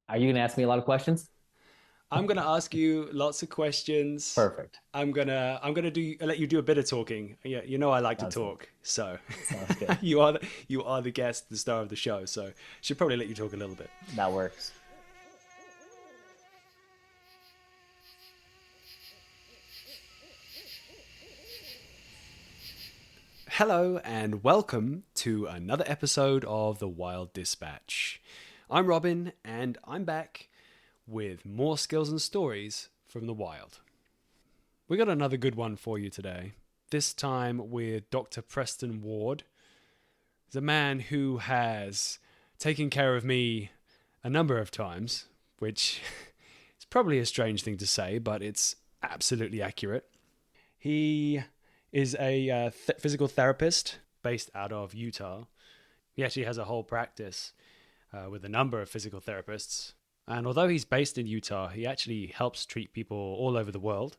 Are you going to ask me a lot of questions? I'm gonna ask you lots of questions. Perfect. I'm gonna let you do a bit of talking. Yeah, you know I like to Sounds good. talk, so Sounds good. you are the guest, the star of the show. So should probably let you talk a little bit. That works. Hello and welcome to another episode of the Wild Dispatch. I'm Robin, and I'm back with more skills and stories from the wild. We got another good one for you today. This time with Dr. Preston Ward. He's a man who has taken care of me a number of times, which is probably a strange thing to say, but it's absolutely accurate. He is a physical therapist based out of Utah. He actually has a whole practice with a number of physical therapists. And although he's based in Utah, he actually helps treat people all over the world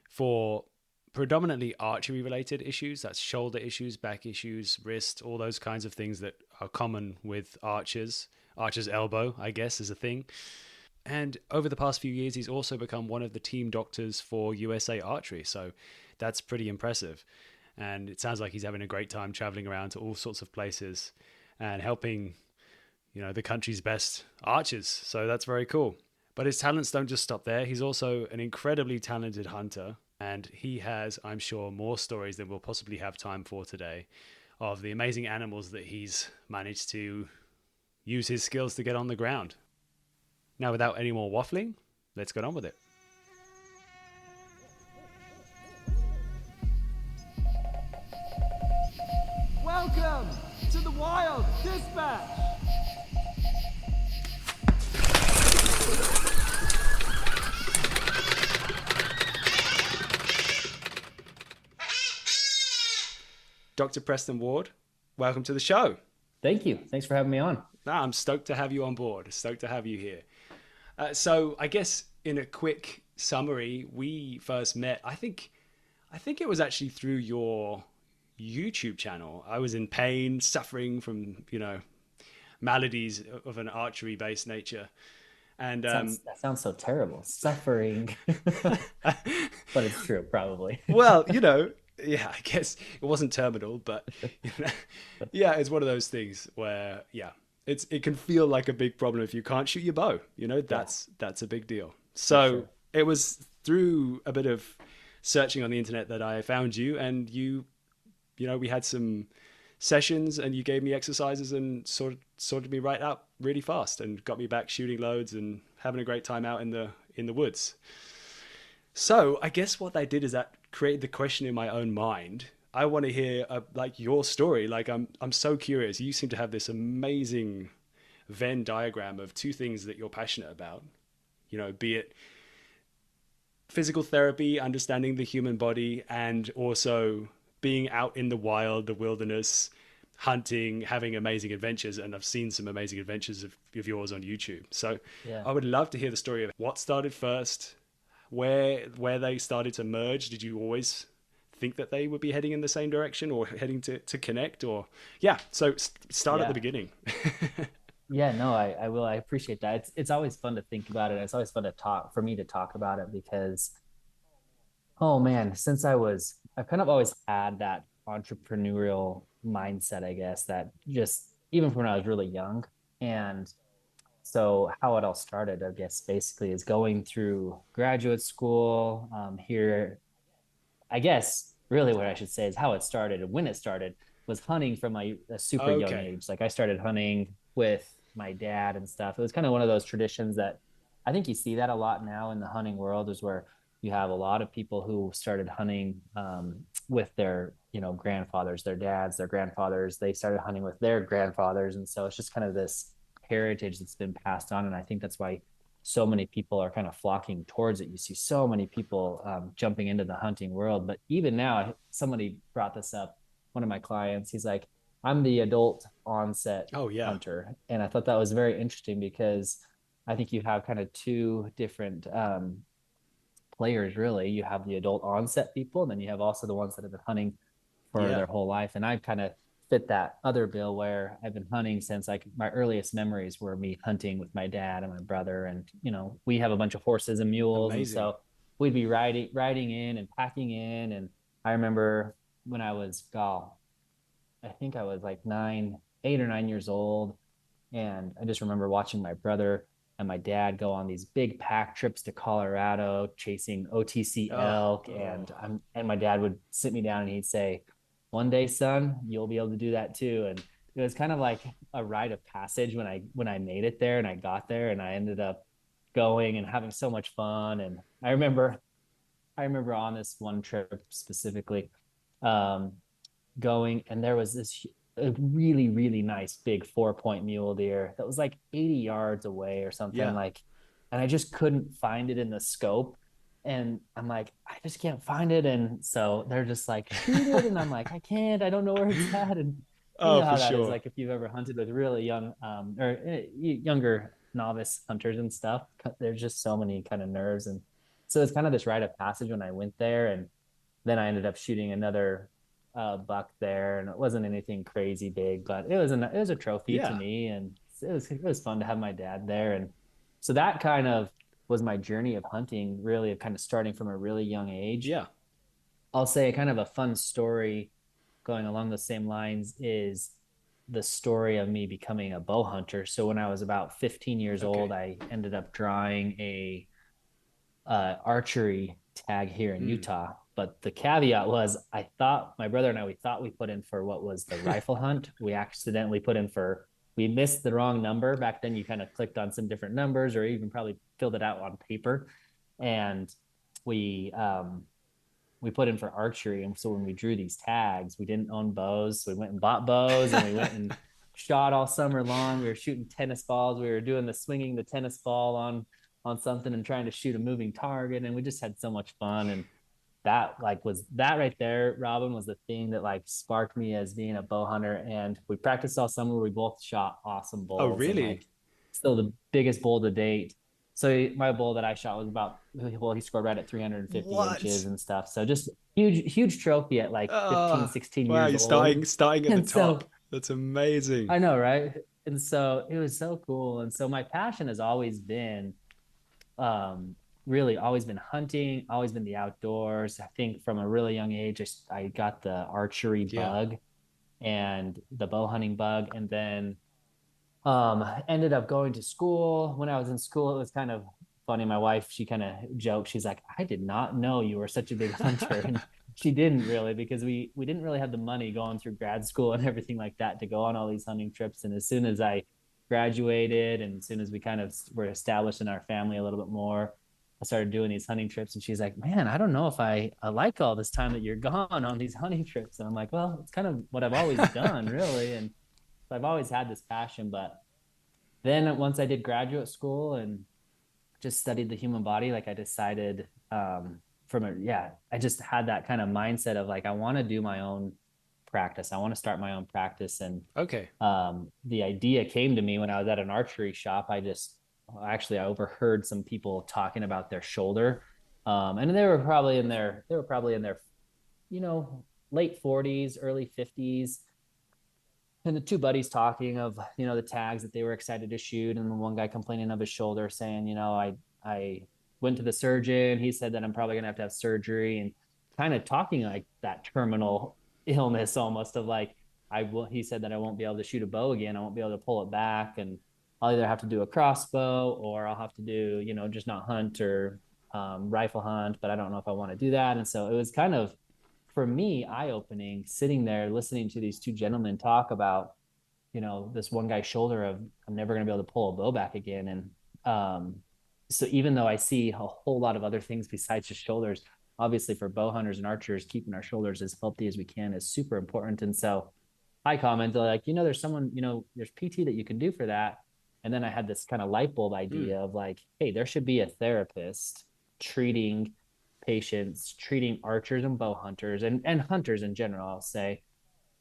for predominantly archery related issues. That's shoulder issues, back issues, wrist, all those kinds of things that are common with archers. Archer's elbow, I guess, is a thing. And over the past few years, he's also become one of the team doctors for USA Archery. So that's pretty impressive. And it sounds like he's having a great time traveling around to all sorts of places and helping, the country's best archers. So that's very cool. But his talents don't just stop there. He's also an incredibly talented hunter. And he has, I'm sure, more stories than we'll possibly have time for today of the amazing animals that he's managed to use his skills to get on the ground. Now, without any more waffling, let's get on with it. Welcome to the Wild Dispatch. Dr. Preston Ward, welcome to the show. Thank you. Thanks for having me on. I'm stoked to have you on board. Stoked to have you here. So, I guess in a quick summary, we first met. I think it was actually through your YouTube channel. I was in pain, suffering from maladies of an archery-based nature, and That sounds so terrible. Suffering, but it's true, probably. well, yeah, I guess it wasn't terminal, but you know, yeah, it's one of those things where, yeah, it can feel like a big problem if you can't shoot your bow. Yeah, That's a big deal. for So sure. it was through a bit of searching on the internet that I found you, and we had some sessions, and you gave me exercises and sorted me right out really fast, and got me back shooting loads and having a great time out in the woods. So I guess what they did is that created the question in my own mind. I want to hear like your story. Like I'm so curious. You seem to have this amazing Venn diagram of two things that you're passionate about. Be it physical therapy, understanding the human body, and also being out in the wild, the wilderness, hunting, having amazing adventures. And I've seen some amazing adventures of yours on YouTube. So Yeah. I would love to hear the story of what started first, where they started to merge. Did you always think that they would be heading in the same direction or heading to connect? Or yeah, so start at the Yeah. beginning. Yeah, no, I will. I appreciate that. It's always fun to think about it. It's always fun to talk for me to talk about it because oh man, I've kind of always had that entrepreneurial mindset, I guess, that just even from when I was really young. And so how it all started, I guess, basically is going through graduate school here. I guess really what I should say is how it started and when it started was hunting from a super young Okay. age. Like I started hunting with my dad and stuff. It was kind of one of those traditions that I think you see that a lot now in the hunting world is where you have a lot of people who started hunting with their, grandfathers, their dads, their grandfathers. They started hunting with their grandfathers. And so it's just kind of this heritage that's been passed on. And I think that's why so many people are kind of flocking towards it. You see so many people jumping into the hunting world. But even now, somebody brought this up. One of my clients, he's like, I'm the adult onset Oh yeah. hunter. And I thought that was very interesting because I think you have kind of two different players, really. You have the adult onset people, and then you have also the ones that have been hunting for Yeah. their whole life. And I kind of fit that other bill where I've been hunting since like my earliest memories were me hunting with my dad and my brother. And, we have a bunch of horses and mules. And Amazing. so we'd be riding in and packing in. And I remember when I was, I think I was like 8 or 9 years old. And I just remember watching my brother and my dad go on these big pack trips to Colorado chasing OTC Oh, elk. oh, And my dad would sit me down and he'd say, "One day, son, you'll be able to do that too." And it was kind of like a rite of passage when I made it there and I got there and I ended up going and having so much fun. And I remember on this one trip specifically, um, going, and there was this a really really nice big 4 point mule deer that was like 80 yards away or something, yeah. like, and I just couldn't find it in the scope. And I'm like, I just can't find it. And so they're just like, shoot it. And I'm like, I don't know where it's at. And you Oh, know for how that is, sure. like if you've ever hunted with really young or younger novice hunters and stuff, there's just so many kind of nerves. And so it's kind of this rite of passage when I went there. And then I ended up shooting another buck there, and it wasn't anything crazy big, but it was a trophy to Yeah. me, and it was fun to have my dad there. And so that kind of was my journey of hunting, really, of kind of starting from a really young age. Yeah. I'll say kind of a fun story going along the same lines is the story of me becoming a bow hunter. So when I was about 15 years old, Okay. I ended up drawing a archery tag here in Mm. Utah. But the caveat was, I thought my brother and I, we thought we put in for what was the rifle hunt. We accidentally put in for, we missed the wrong number. Back then, you kind of clicked on some different numbers or even probably filled it out on paper. And we, um, we put in for archery. And so when we drew these tags, we didn't own bows. So we went and bought bows and we went and shot all summer long. We were shooting tennis balls. We were doing the swinging the tennis ball on something and trying to shoot a moving target. And we just had so much fun. And that like was that right there, Robin, was the thing that like sparked me as being a bow hunter. And we practiced all summer. We both shot awesome Oh, bulls and really? like still the biggest bull to date. So my bull that I shot was about, well, he scored right at 350 What? inches and stuff. So just huge trophy at like 15, Oh, 16 wow. years You're old. starting at the And top. so That's amazing. I know, right? And so it was so cool. And so my passion has always been, um, really always been hunting, always been the outdoors. I think from a really young age, I got the archery Yeah. bug and the bow hunting bug. And then ended up going to school. When I was in school, it was kind of funny. My wife, she kind of joked, she's like, I did not know you were such a big hunter. And she didn't really, because we didn't really have the money going through grad school and everything like that to go on all these hunting trips. And as soon as I graduated and as soon as we kind of were established in our family a little bit more, I started doing these hunting trips. And she's like, man, I don't know if I like all this time that you're gone on these hunting trips. And I'm like, well, it's kind of what I've always done, really. And I've always had this passion. But then once I did graduate school and just studied the human body, like I decided, I just had that kind of mindset of like, I want to do my own practice. I want to start my own practice. And Okay. the idea came to me when I was at an archery shop. I overheard some people talking about their shoulder. And they were probably in their, you know, late 40s, early 50s, and the two buddies talking of, the tags that they were excited to shoot, and the one guy complaining of his shoulder, saying, I went to the surgeon, he said that I'm probably gonna have to have surgery, and kind of talking like that terminal illness almost of like, he said that I won't be able to shoot a bow again, I won't be able to pull it back, and I'll either have to do a crossbow or I'll have to do, just not hunt or rifle hunt, but I don't know if I want to do that. And so it was kind of, for me, eye opening, sitting there listening to these two gentlemen talk about, this one guy's shoulder of, I'm never going to be able to pull a bow back again. And so even though I see a whole lot of other things besides just shoulders, obviously for bow hunters and archers, keeping our shoulders as healthy as we can is super important. And so I commented like, there's someone, there's PT that you can do for that. And then I had this kind of light bulb Mm. idea of like, hey, there should be a therapist treating patients, treating archers and bow hunters and hunters in general, I'll say,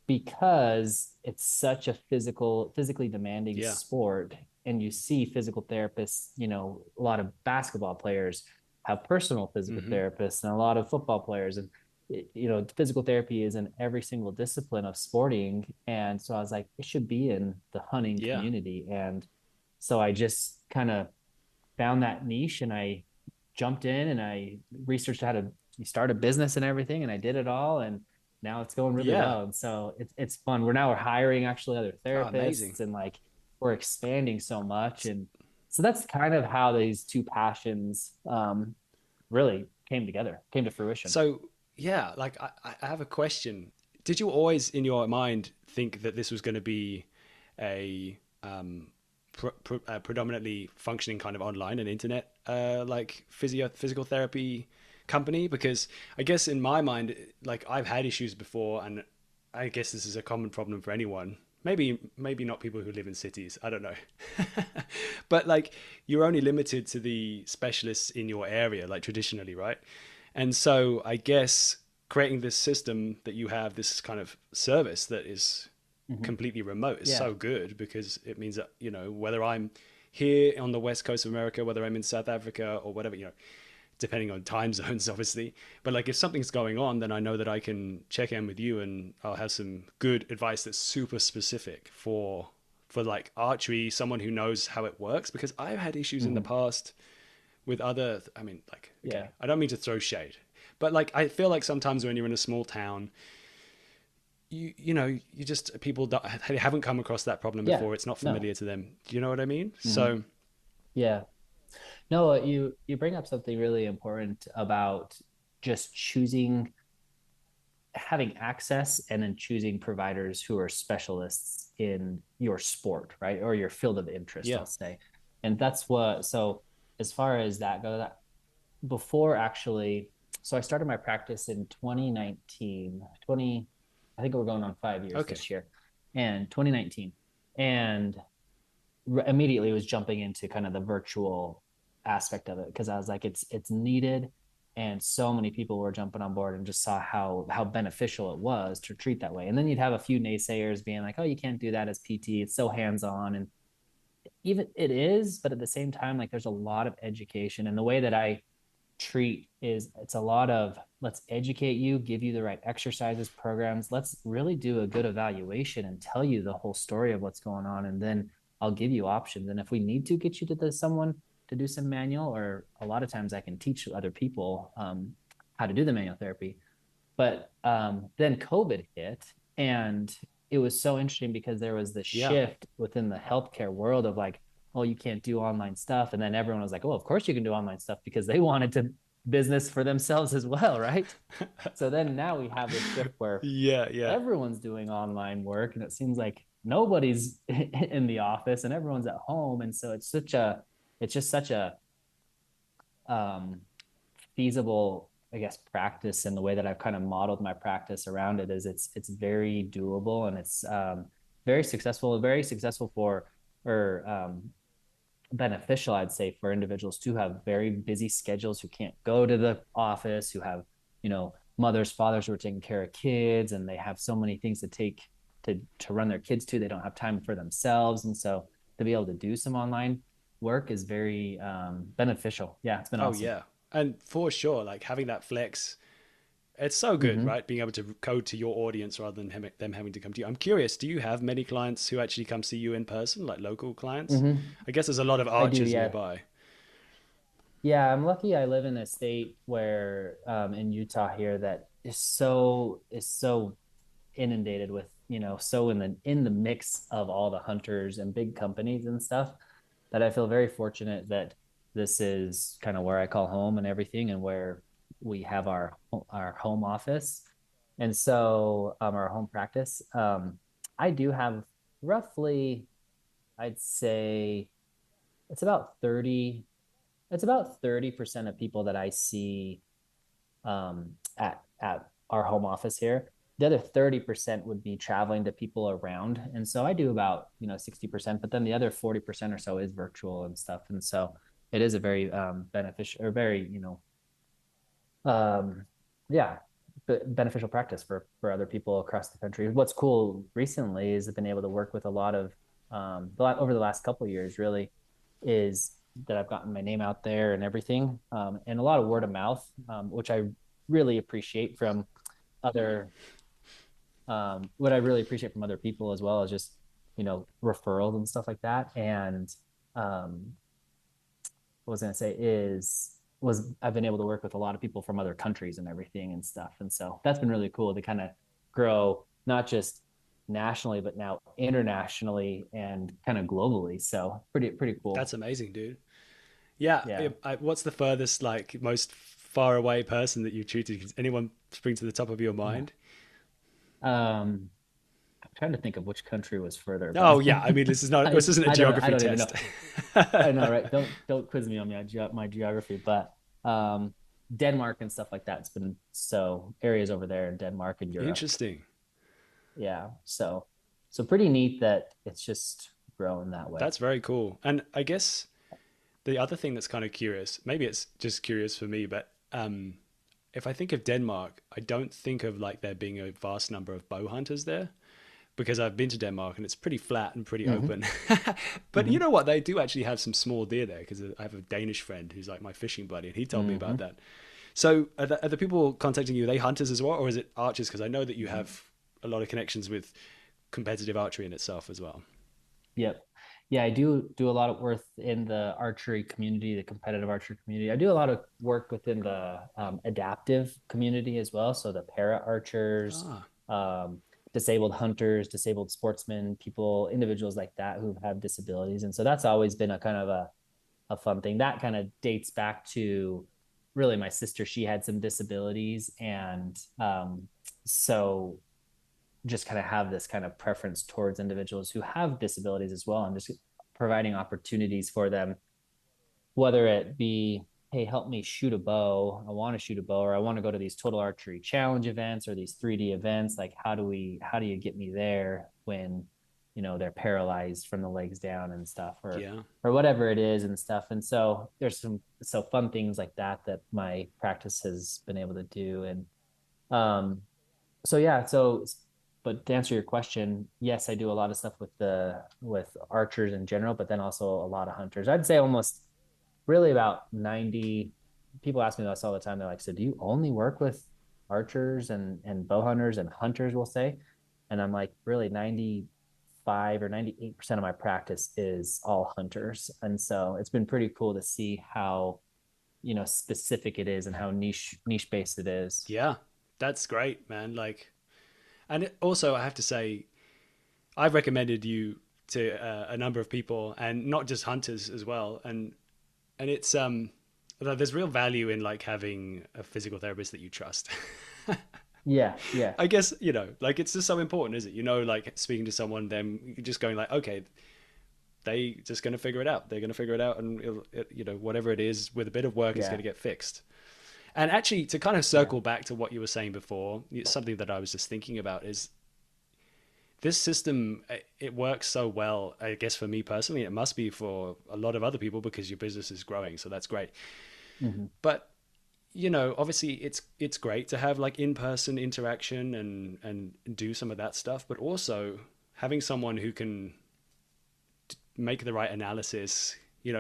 because it's such a physically demanding Yeah. sport. And you see physical therapists, a lot of basketball players have personal physical Hmm. therapists and a lot of football players. And physical therapy is in every single discipline of sporting. And so I was like, it should be in the hunting Yeah. community. And so I just kind of found that niche and I jumped in and I researched how to start a business and everything. And I did it all. And now it's going really Yeah. well. And so it's fun. We're hiring actually other Oh, amazing. therapists and like we're expanding so much. And so that's kind of how these two passions really came to fruition. So, yeah, like I have a question. Did you always in your mind think that this was going to be a predominantly functioning kind of online and internet like physical therapy company? Because I guess in my mind, like I've had issues before, and I guess this is a common problem for anyone. Maybe not people who live in cities. I don't know, but like you're only limited to the specialists in your area, like traditionally, right? And so I guess creating this system that you have, this kind of service that is Mm-hmm. completely remote is Yeah. so good because it means that, whether I'm here on the west coast of America, whether I'm in South Africa or whatever, depending on time zones, obviously. But like if something's going on, then I know that I can check in with you and I'll have some good advice that's super specific for like archery, someone who knows how it works. Because I've had issues in the Mm-hmm. past with other, I mean, like, okay, Yeah. I don't mean to throw shade, but like I feel like sometimes when you're in a small town, you just people they haven't come across that problem Yeah. before. It's not No. familiar to them. Do you know what I mean? Mm-hmm. So Yeah. No, you bring up something really important about just choosing having access and then choosing providers who are specialists in your sport, right? Or your field of interest, yeah, I'll say. And that's what, so as far as that goes, before actually, so I started my practice in 2019, 20, I think we're going on 5 years okay, this year, and 2019. And immediately was jumping into kind of the virtual aspect of it because I was like, it's needed, and so many people were jumping on board and just saw how beneficial it was to treat that way. And then you'd have a few naysayers being like, oh, you can't do that as PT. It's so hands on, and even it is, but at the same time, like there's a lot of education, and the way that I treat is it's a lot of let's educate you, give you the right exercises, programs. Let's really do a good evaluation and tell you the whole story of what's going on. And then I'll give you options. And if we need to get you to someone to do some manual, or a lot of times I can teach other people how to do the manual therapy. But then COVID hit, and it was so interesting because there was this yeah. shift within the healthcare world of like, oh, you can't do online stuff. And then everyone was like, oh, of course you can do online stuff because they wanted to business for themselves as well, right? So then now we have this shift where Yeah, yeah. everyone's doing online work and it seems like nobody's in the office and everyone's at home. And so it's just such a um, feasible, I guess, practice. And the way that I've kind of modeled my practice around it is it's very doable, and it's very successful for or beneficial, I'd say, for individuals who have very busy schedules, who can't go to the office, who have, mothers, fathers who are taking care of kids, and they have so many things to take to run their kids to. They don't have time for themselves. And so to be able to do some online work is very beneficial. Yeah, it's been Oh awesome. yeah. And for sure, like having that flex, it's so good, Mm-hmm. right? Being able to code to your audience rather than them having to come to you. I'm curious, do you have many clients who actually come see you in person, like local clients? Mm-hmm. I guess there's a lot of I do, archers yeah. nearby. Yeah, I'm lucky I live in a state where in Utah here that is so inundated with, so in the mix of all the hunters and big companies and stuff, that I feel very fortunate that this is kind of where I call home and everything, and where we have our home office. And so our home practice. I do have roughly, I'd say it's about 30 it's about 30% of people that I see at our home office here. The other 30% would be traveling to people around. And so I do about, 60%, but then the other 40% or so is virtual and stuff. And so it is a very beneficial, or very, um, yeah, beneficial practice for other people across the country. What's cool recently is I've been able to work with a lot of over the last couple of years, really, is that I've gotten my name out there and everything, and a lot of word of mouth, which I really appreciate from other what I really appreciate from other people as well is just, referrals and stuff like that. And um, what I was going to say was I've been able to work with a lot of people from other countries and everything and stuff. And so that's been really cool to kind of grow, not just nationally, but now internationally and kind of globally. So pretty cool. That's amazing, dude. Yeah. Yeah. What's the furthest, like, most far away person that you've tutored? Does anyone spring to the top of your mind? Um, I'm trying to think of which country was further, but Oh yeah, I mean, this isn't a I geography don't even know. test. I know, right? Don't quiz me on my geography, but um, Denmark and stuff like that. It's been so areas over there in Denmark and Europe. Interesting. Yeah, so pretty neat that it's just growing that way. That's very cool. And I guess the other thing that's kind of curious, maybe it's just curious for me, but if I think of Denmark, I don't think of like there being a vast number of bow hunters there, because I've been to Denmark and it's pretty flat and pretty Hmm. open. But you Hmm. know what? They do actually have some small deer there, because I have a Danish friend who's like my fishing buddy, and he told me about Hmm. that. So are the people contacting you, are they hunters as well, or is it archers? Because I know that you have a lot of connections with competitive archery in itself as well. Yep. Yeah, I do a lot of work in the archery community, the competitive archery community. I do a lot of work within the adaptive community as well. So the para archers, Ah, um, disabled hunters, disabled sportsmen, people, individuals like that who have disabilities. And so that's always been a kind of a fun thing. That kind of dates back to really my sister. She had some disabilities. And so just kind of have this kind of preference towards individuals who have disabilities as well, and just providing opportunities for them, whether it be, hey, help me shoot a bow, I want to shoot a bow, or I want to go to these total archery challenge events or these 3D events. Like, how do you get me there when they're paralyzed from the legs down and stuff, yeah. or whatever it is and stuff. And so there's some so fun things like that that my practice has been able to do. And um so yeah, but to answer your question, yes, I do a lot of stuff with archers in general, but then also a lot of hunters. I'd say almost really about 90 people ask me this all the time. They're like, so do you only work with archers and bow hunters and hunters, we'll say? And I'm like, really 95 or 98% of my practice is all hunters. And so it's been pretty cool to see how, specific it is and how niche based it is. Yeah, that's great, man. Like, and also I have to say, I've recommended you to a number of people, and not just hunters as well. And it's there's real value in like having a physical therapist that you trust. Yeah, yeah, I guess, like, it's just so important, is it? Like speaking to someone, them just going like, okay, they just going to figure it out. They're going to figure it out, and whatever it is, with a bit of work, is going yeah, to get fixed. And actually, to kind of yeah. circle back to what you were saying before, something that I was just thinking about is this system. It works so well, I guess, for me personally. It must be for a lot of other people, because your business is growing, so that's great. Hmm. But obviously, it's great to have like in-person interaction and do some of that stuff, but also having someone who can make the right analysis,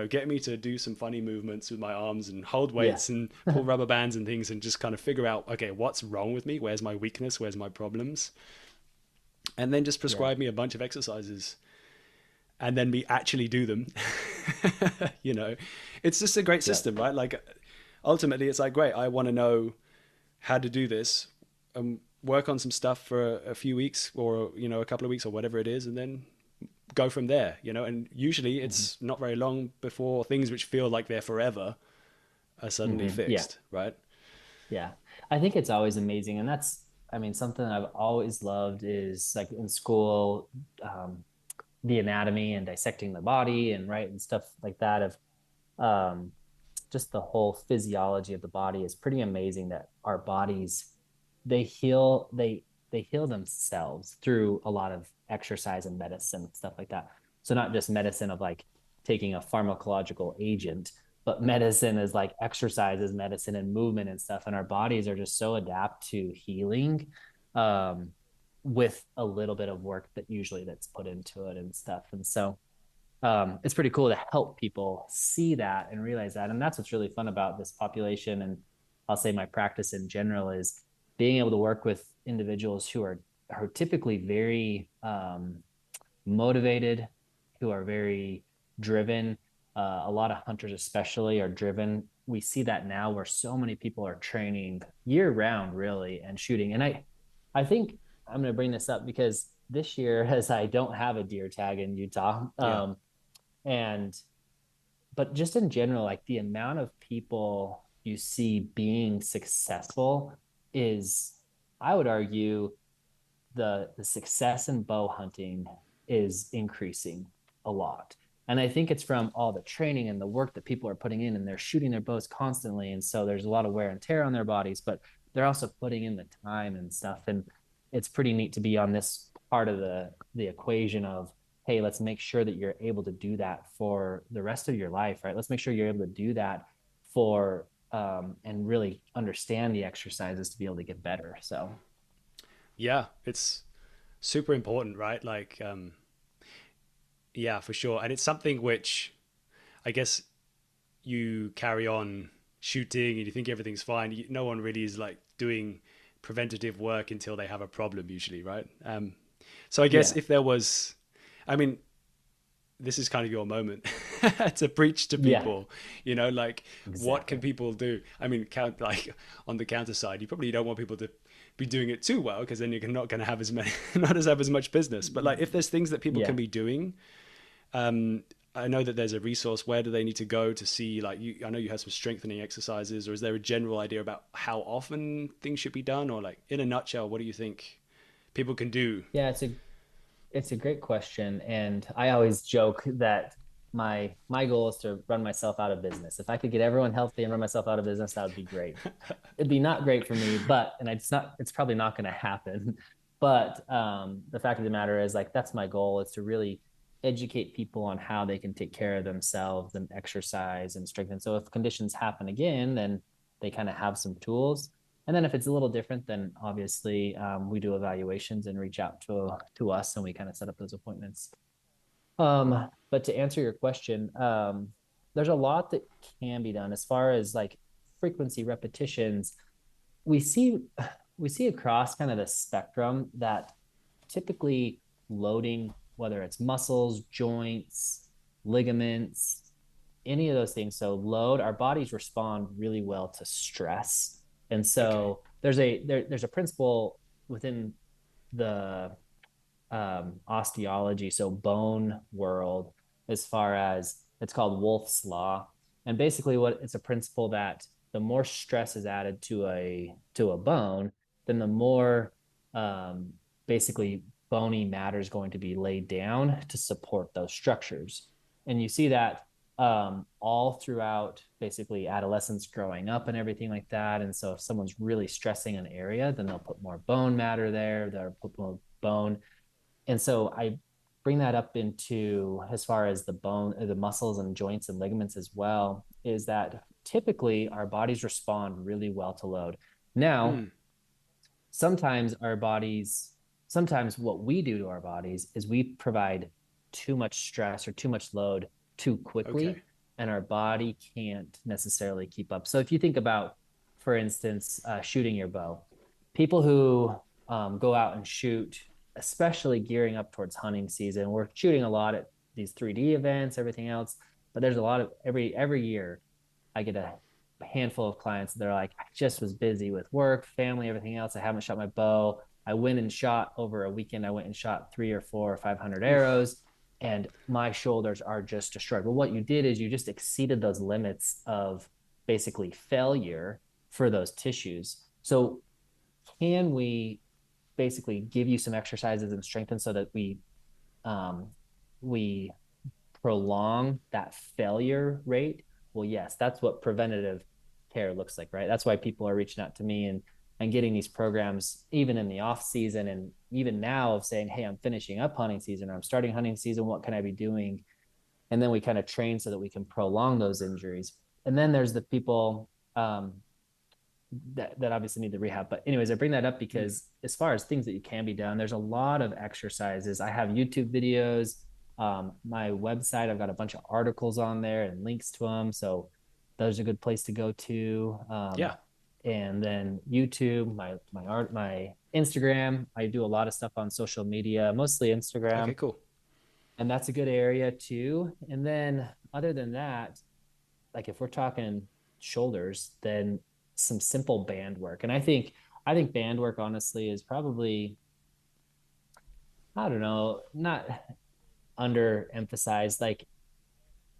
get me to do some funny movements with my arms and hold Yeah. weights and pull rubber bands and things, and just kind of figure out, okay, what's wrong with me? Where's my weakness? Where's my problems? And then just Yeah. prescribe me a bunch of exercises, and then me actually do them. you know, it's just a great Yeah. system, right? Like, ultimately, it's like, great, I want to know how to do this, and work on some stuff for a few weeks, or, a couple of weeks, or whatever it is, and then go from there, and usually Hmm. it's not very long before things which feel like they're forever are suddenly Hmm. Yeah. fixed, right? Yeah. I think it's always amazing. And that's, I mean, something I've always loved is like in school, the anatomy and dissecting the body and right and stuff like that of um, just the whole physiology of the body is pretty amazing that our bodies they heal they heal themselves through a lot of exercise and medicine stuff like that. So not just medicine of like taking a pharmacological agent, but medicine is like exercise is medicine and movement and stuff, and our bodies are just so adapt to healing um with a little bit of work that usually that's put into it and stuff. And so it's pretty cool to help people see that and realize that. And that's what's really fun about this population. And I'll say my practice in general is being able to work with individuals who are typically very motivated, who are very driven. A lot of hunters, especially, are driven. We see that now where so many people are training year round, really, and shooting. And I think I'm going to bring this up because this year, as I don't have a deer tag in Utah, Yeah. and but just in general, like the amount of people you see being successful is, I would argue, the success in bow hunting is increasing a lot. And I think it's from all the training and the work that people are putting in, and they're shooting their bows constantly. And so there's a lot of wear and tear on their bodies, but they're also putting in the time and stuff. And it's pretty neat to be on this part of the equation of, hey, let's make sure that you're able to do that for the rest of your life, right? Let's make sure you're able to do that for and really understand the exercises to be able to get better. So Yeah, it's super important, right? Like, yeah, for sure. And it's something which I guess you carry on shooting and you think everything's fine. No one really is like doing preventative work until they have a problem, usually, right? So I guess yeah, if there was, I mean, this is kind of your moment to preach to yeah, people, like what can exactly. people do? I mean, like on the counter side, you probably don't want people to be doing it too well because then you're not going to have as many, not as have as much business. But like, if there's things that people can Yeah. be doing, I know that there's a resource. Where do they need to go to see, like, I know you have some strengthening exercises, or is there a general idea about how often things should be done? Or like, in a nutshell, what do you think people can do? Yeah, it's a great question, and I always joke that my goal is to run myself out of business. If I could get everyone healthy and run myself out of business, that would be great. It'd be not great for me, but and it's probably not going to happen. But the fact of the matter is, like, that's my goal, is to really educate people on how they can take care of themselves and exercise and strengthen. So if conditions happen again, then they kind of have some tools. And then if it's a little different, then obviously we do evaluations and reach out to us, and we kind of set up those appointments. But to answer your question, there's a lot that can be done as far as like frequency repetitions. We see we see across kind of the spectrum that typically loading, whether it's muscles, joints, ligaments, any of those things. So load, our bodies respond really well to stress. And Okay. so there's a principle within the osteology, so bone world, as far as it's called Wolff's law. And basically what it's a principle that the more stress is added to a bone, then the more um, basically bony matter is going to be laid down to support those structures. And you see that all throughout basically adolescence, growing up and everything like that. And so if someone's really stressing an area, then they'll put more bone matter there, they'll put more bone. And so I bring that up into, as far as the bone, the muscles and joints and ligaments as well, is that typically our bodies respond really well to load. Now, Hmm. sometimes sometimes what we do to our bodies is we provide too much stress or too much load too quickly, Okay. and our body can't necessarily keep up. So if you think about, for instance, shooting your bow, people who go out and shoot, especially gearing up towards hunting season, we're shooting a lot at these 3D events, everything else, but there's a lot of every year I get a handful of clients that are like, I just was busy with work, family, everything else. I haven't shot my bow. I went and shot over a weekend. I went and shot 3 or 4 or 500 Oof. arrows, and my shoulders are just destroyed. Well, what you did is you just exceeded those limits of basically failure for those tissues. So, can we basically give you some exercises and strengthen so that um, we prolong that failure rate? Well, yes, that's what preventative care looks like, right? That's why people are reaching out to me and getting these programs even in the off season, and even now, of saying, hey, I'm finishing up hunting season, or I'm starting hunting season, what can I be doing? And then we kind of train so that we can prolong those injuries. And then there's the people that obviously need the rehab. But anyways, I bring that up Hmm. because as far as things that you can be done, there's a lot of exercises. I have YouTube videos, my website, I've got a bunch of articles on there and links to them. So those are a good place to go to. Yeah. and then YouTube, my art, my Instagram. I do a lot of stuff on social media, mostly Okay, Instagram, cool. and that's a good area too. And then other than that, like if we're talking shoulders, then some simple band work. And I think band work honestly is probably, I don't know, not underemphasized. Like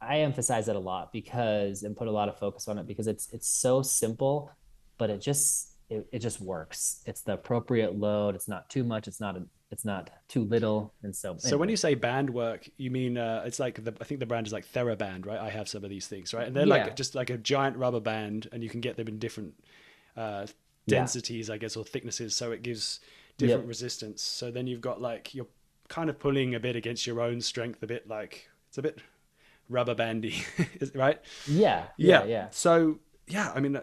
I emphasize it a lot because and put a lot of focus on it because it's so simple, but it just works. It's the appropriate load. It's not too much. It's not too little. And so So when anyway, you say band work, you mean it's like I think the brand is like TheraBand, right? I have some of these things, right? And they're like yeah, just like a giant rubber band, and you can get them in different uh, yeah, densities, I guess, or thicknesses, so it gives different yep. resistance. So then you've got like you're kind of pulling a bit against your own strength, a bit like it's a bit rubber bandy, right? Yeah, yeah, Yeah. yeah. So yeah, I mean,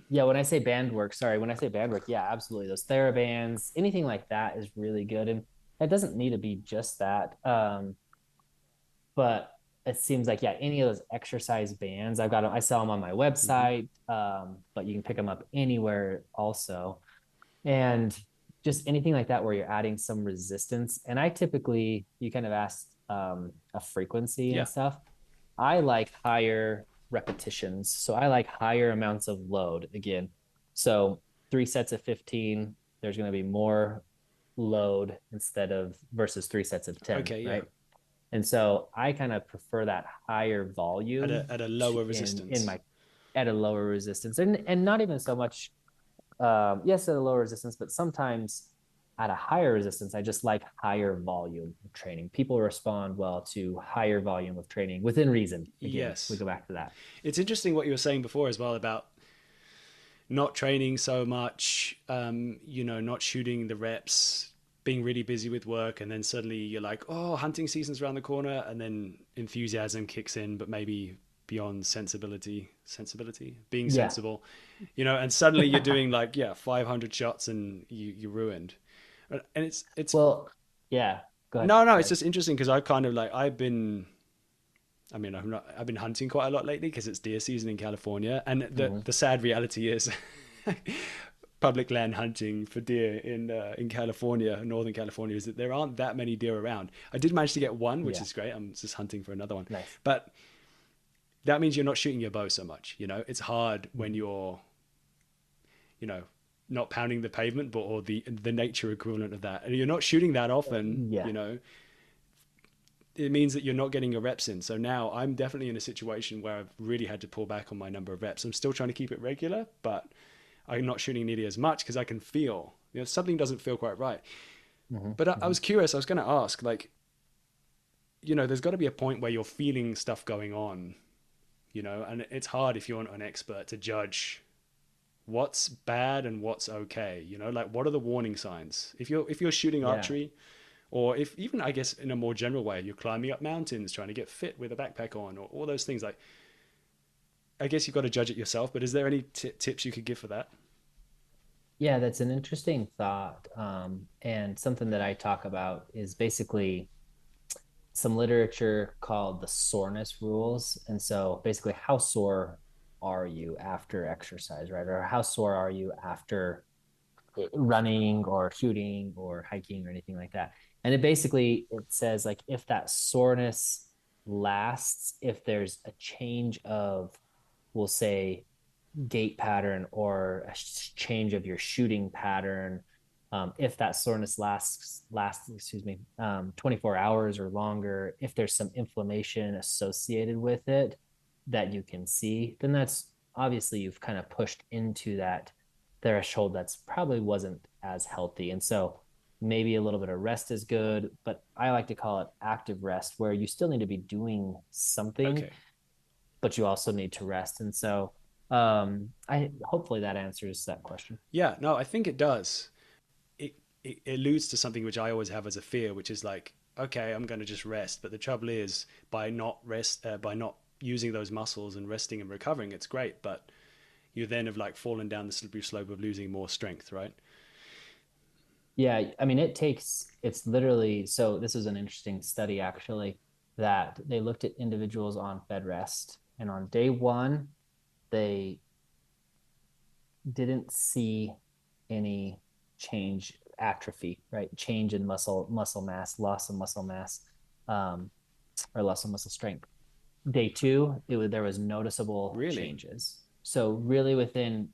Yeah, when I say band work, sorry, when I say band work, yeah, absolutely. Those therabands, anything like that is really good. And it doesn't need to be just that. But it seems like, yeah, any of those exercise bands, I've got them, I sell them on my mhm. website, but you can pick them up anywhere also. And just anything like that where you're adding some resistance. And I typically, you kind of asked a frequency and Yeah. stuff. I like higher repetitions. So I like higher amounts of load again. So 3 sets of 15, there's going to be more load instead of versus 3 sets of 10, Okay. Yeah. right? And so I kind of prefer that higher volume At a lower in resistance. my at a lower resistance and not even so much yes at a lower resistance, but sometimes at a higher resistance. I just like higher volume of training. People respond well to higher volume of training within reason. Again, we Yes. go back to that. It's interesting what you were saying before as well about not training so much, not shooting the reps, being really busy with work, and then suddenly you're like, oh, hunting season's around the corner, and then enthusiasm kicks in, but maybe beyond sensibility, being Yeah. sensible, and suddenly you're doing like 500 shots and you ruined, and it's Well, yeah, go ahead, no, it's sorry. just interesting because I kind of like I mean, I've been hunting quite a lot lately because it's deer season in California, and Mm-hmm. the sad reality is, public land hunting for deer in California, Northern California, is that there aren't that many deer around. I did manage to get one, which Yeah, is great. I'm just hunting for another one, nice. but that means you're not shooting your bow so much. It's hard when Mm-hmm. you're, you know, not pounding the pavement, but or the nature equivalent of that, and you're not shooting that often. Yeah, It means that you're not getting your reps in. So now I'm definitely in a situation where I've really had to pull back on my number of reps. I'm still trying to keep it regular, but I'm not shooting nearly as much because I can feel, something doesn't feel quite right. mm-hmm. But I Mm-hmm. was curious. I was going to ask, like, there's got to be a point where you're feeling stuff going on, and it's hard if you're not an expert to judge what's bad and what's okay. Like what are the warning signs if you're shooting Yeah. archery, or if even I guess in a more general way you're climbing up mountains trying to get fit with a backpack on, or all those things. Like I guess you've got to judge it yourself, but is there any tips you could give for that? Yeah, that's an interesting thought. And something that I talk about is basically some literature called the soreness rules. And so basically, how sore are you after exercise, right? Or how sore are you after running or shooting or hiking or anything like that? And it says like if that soreness lasts, if there's a change of, we'll say, gait pattern or a change of your shooting pattern, if that soreness lasts, excuse me, 24 hours or longer, if there's some inflammation associated with it that you can see, then that's obviously you've kind of pushed into that threshold that's probably wasn't as healthy. And so maybe a little bit of rest is good, but I like to call it active rest, where you still need to be doing something, Okay. but you also need to rest. And so I hopefully that answers that question. Yeah, no, I think it does. It alludes to something which I always have as a fear, which is like, okay, I'm going to just rest. But the trouble is, by not using those muscles and resting and recovering, it's great. But you then have like fallen down the slippery slope of losing more strength, right? Yeah, I mean it's literally, so this is an interesting study actually, that they looked at individuals on bed rest, and on day one they didn't see any change, atrophy, right? Change in muscle mass, loss of muscle mass, um, or loss of muscle strength. Day two, there was noticeable Really? changes. So really within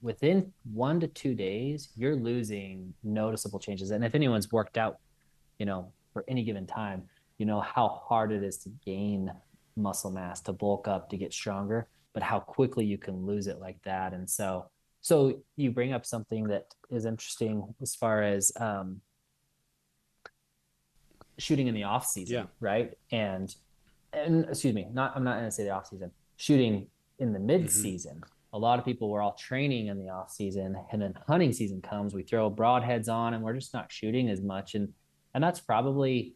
1 to 2 days, you're losing noticeable changes. And if anyone's worked out, for any given time, you know how hard it is to gain muscle mass, to bulk up, to get stronger, but how quickly you can lose it like that. And so you bring up something that is interesting as far as shooting in the off Yeah. season, right? And excuse me, not I'm not going to say the off season, shooting in the mid Mm-hmm. season. A lot of people were all training in the off season, and then hunting season comes. We throw broadheads on, and we're just not shooting as much, and that's probably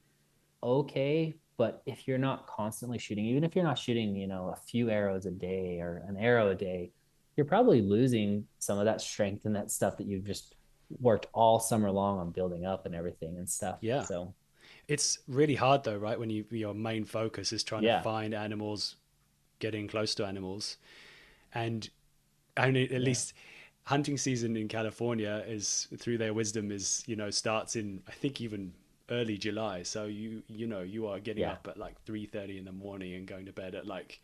okay. But if you're not constantly shooting, even if you're not shooting, a few arrows a day or an arrow a day, you're probably losing some of that strength and that stuff that you've just worked all summer long on building up and everything and stuff. Yeah. So It's really hard though, right? When your main focus is trying to yeah, find animals, getting close to animals, and I mean, at yeah, least hunting season in California is through their wisdom is starts in I think even early July. So you are getting yeah. up at like 3:30 in the morning and going to bed at like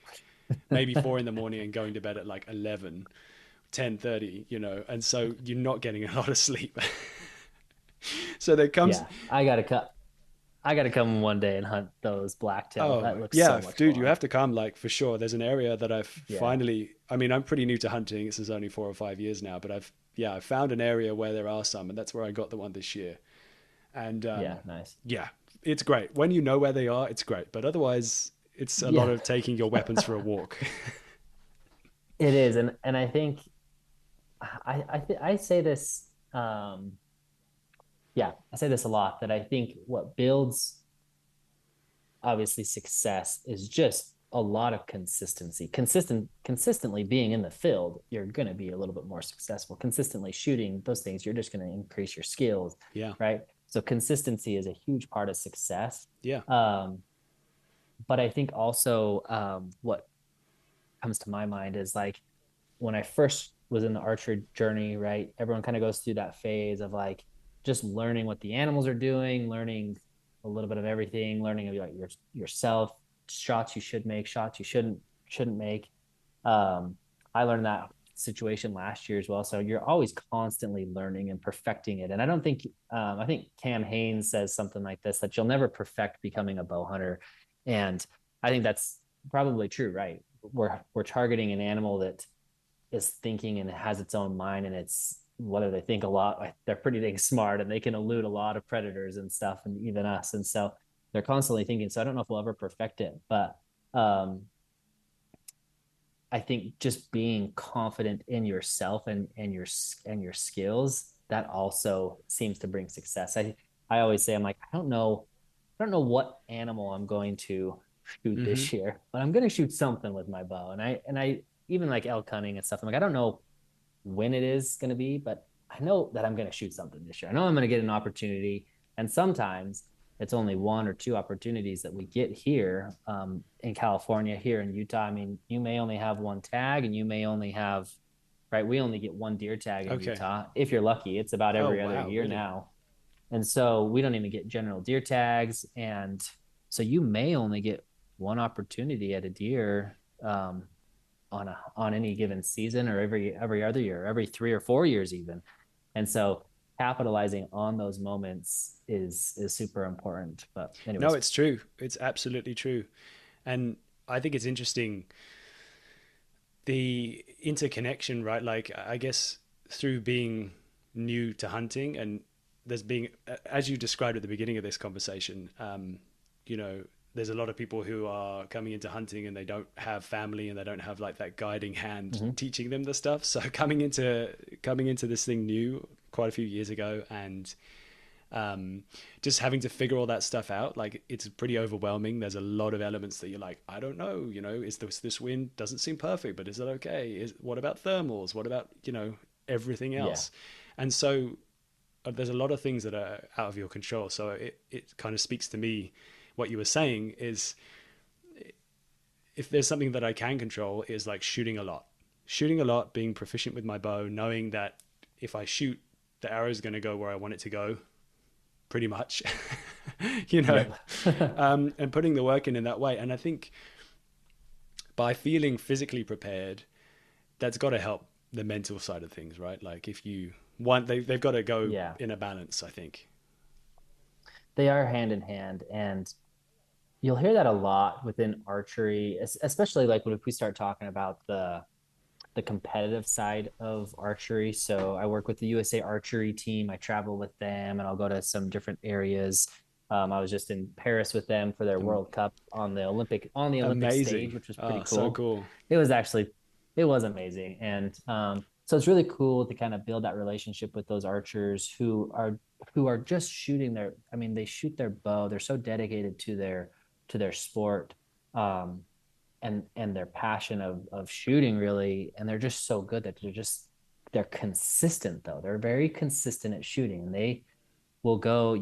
maybe 4 in the morning and going to bed at like 11, 10:30. And so you're not getting a lot of sleep. So there comes. Yeah, I gotta come one day and hunt those blacktail. Oh, That looks so yeah, much dude, you fun. have to come, like, for sure. There's an area that I've Yeah, finally, I mean, I'm pretty new to hunting. This is only 4 or 5 years now, but I found an area where there are some, and that's where I got the one this year. And yeah, nice. yeah, it's great. When you know where they are, it's great. But otherwise, it's a lot Yeah, of taking your weapons for a walk. it is, and I think I say this. Yeah, I say this a lot that I think what builds obviously success is just a lot of consistency. Consistently being in the field, you're going to be a little bit more successful. Consistently shooting those things, you're just going to increase your skills, Yeah, right? So consistency is a huge part of success. yeah. But I think also what comes to my mind is like when I first was in the archery journey, right? Everyone kind of goes through that phase of like just learning what the animals are doing, learning a little bit of everything, learning about yourself, shots you should make, shots you shouldn't make. I learned that situation last year as well. So you're always constantly learning and perfecting it. And I don't think I think Cam Hanes says something like this that you'll never perfect becoming a bow hunter, and I think that's probably true. Right? We're targeting an animal that is thinking and has its own mind, and it's whether they think a lot, they're pretty dang smart and they can elude a lot of predators and stuff, and even us. And so they're constantly thinking. So I don't know if we'll ever perfect it, but um, I think just being confident in yourself and your skills, that also seems to bring success. I always say, I'm like, I don't know what animal I'm going to shoot Hmm. this year, but I'm going to shoot something with my bow. And I even like elk hunting and stuff. I'm like, I don't know when it is going to be, but I know that I'm going to shoot something this year. I know I'm going to get an opportunity. And sometimes it's only one or two opportunities that we get here in California, here in Utah. I mean, you may only have one tag and you may only have, right? We only get one deer tag in Okay. Utah. If you're lucky, it's about Oh, every other wow, year really? now. And so we don't even get general deer tags. And so you may only get one opportunity at a deer on any given season, or every other year, every 3 or 4 years even. And so capitalizing on those moments is super important. But No, anyways, it's true. It's absolutely true. And I think it's interesting the interconnection, right? Like, I guess through being new to hunting and there's being, as you described at the beginning of this conversation, you know, there's a lot of people who are coming into hunting and they don't have family and they don't have like that guiding hand mm-hmm. teaching them the stuff. So coming into this thing new quite a few years ago and just having to figure all that stuff out, like it's pretty overwhelming. There's a lot of elements that you're like, I don't know, is this wind doesn't seem perfect, but is it okay? What about thermals? What about everything Yeah, else? And so there's a lot of things that are out of your control. So it kind of speaks to me. What you were saying is, if there's something that I can control, is like shooting a lot, being proficient with my bow, knowing that if I shoot, the arrow is going to go where I want it to go, pretty much. you know, Yep. and putting the work in that way. And I think by feeling physically prepared, that's got to help the mental side of things, right? Like if you want, they've got to go Yeah, in a balance, I think. they are hand in hand, and you'll hear that a lot within archery, especially like when if we start talking about the competitive side of archery. So I work with the USA Archery team. I travel with them, and I'll go to some different areas. I was just in Paris with them for their Um, World Cup on the Olympic stage, Amazing. which was pretty Oh, so cool. cool. It was actually it was amazing, and so it's really cool to kind of build that relationship with those archers who are just shooting their. I mean, they shoot their bow. They're so dedicated to their sport. And their passion of shooting really, and they're just so good that they're consistent, though they're very consistent at shooting, and they will go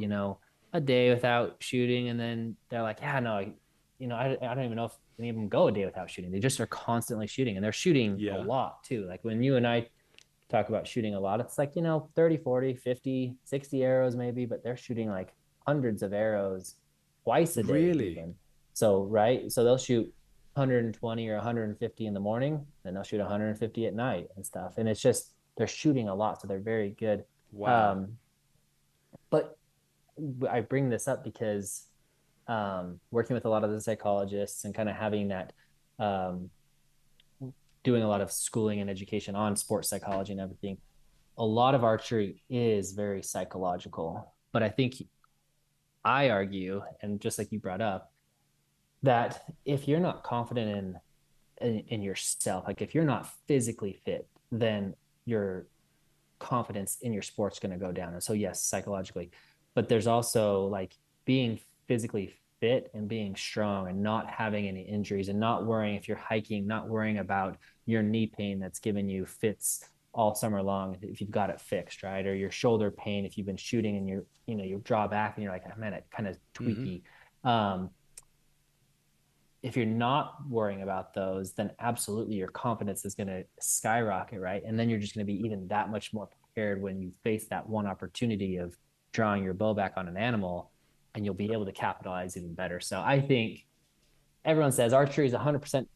a day without shooting, and then they're like, yeah, no, I don't even know if any of them go a day without shooting. They just are constantly shooting, and they're shooting a Yeah. lot too. Like when you and I talk about shooting a lot, it's like 30, 40, 50, 60 arrows maybe, but they're shooting like hundreds of arrows twice a day Really? even. So right, so they'll shoot 120 or 150 in the morning, then they'll shoot 150 at night and stuff, and it's just they're shooting a lot, so they're very good. Wow. But I bring this up because working with a lot of the psychologists and kind of having that um, doing a lot of schooling and education on sports psychology and everything, a lot of archery is very psychological. But I think I argue, and just like you brought up, that if you're not confident in yourself, like if you're not physically fit, then your confidence in your sport's going to go down. And so yes, psychologically, but there's also like being physically fit and being strong and not having any injuries and not worrying if you're hiking, not worrying about your knee pain that's giving you fits all summer long if you've got it fixed, right? Or your shoulder pain if you've been shooting and you draw back and you're like, oh, man, it kind of Hmm. tweaky. um if you're not worrying about those, then absolutely your confidence is going to skyrocket, right? And then you're just going to be even that much more prepared when you face that one opportunity of drawing your bow back on an animal, and you'll be able to capitalize even better. So I think everyone says archery is 100%,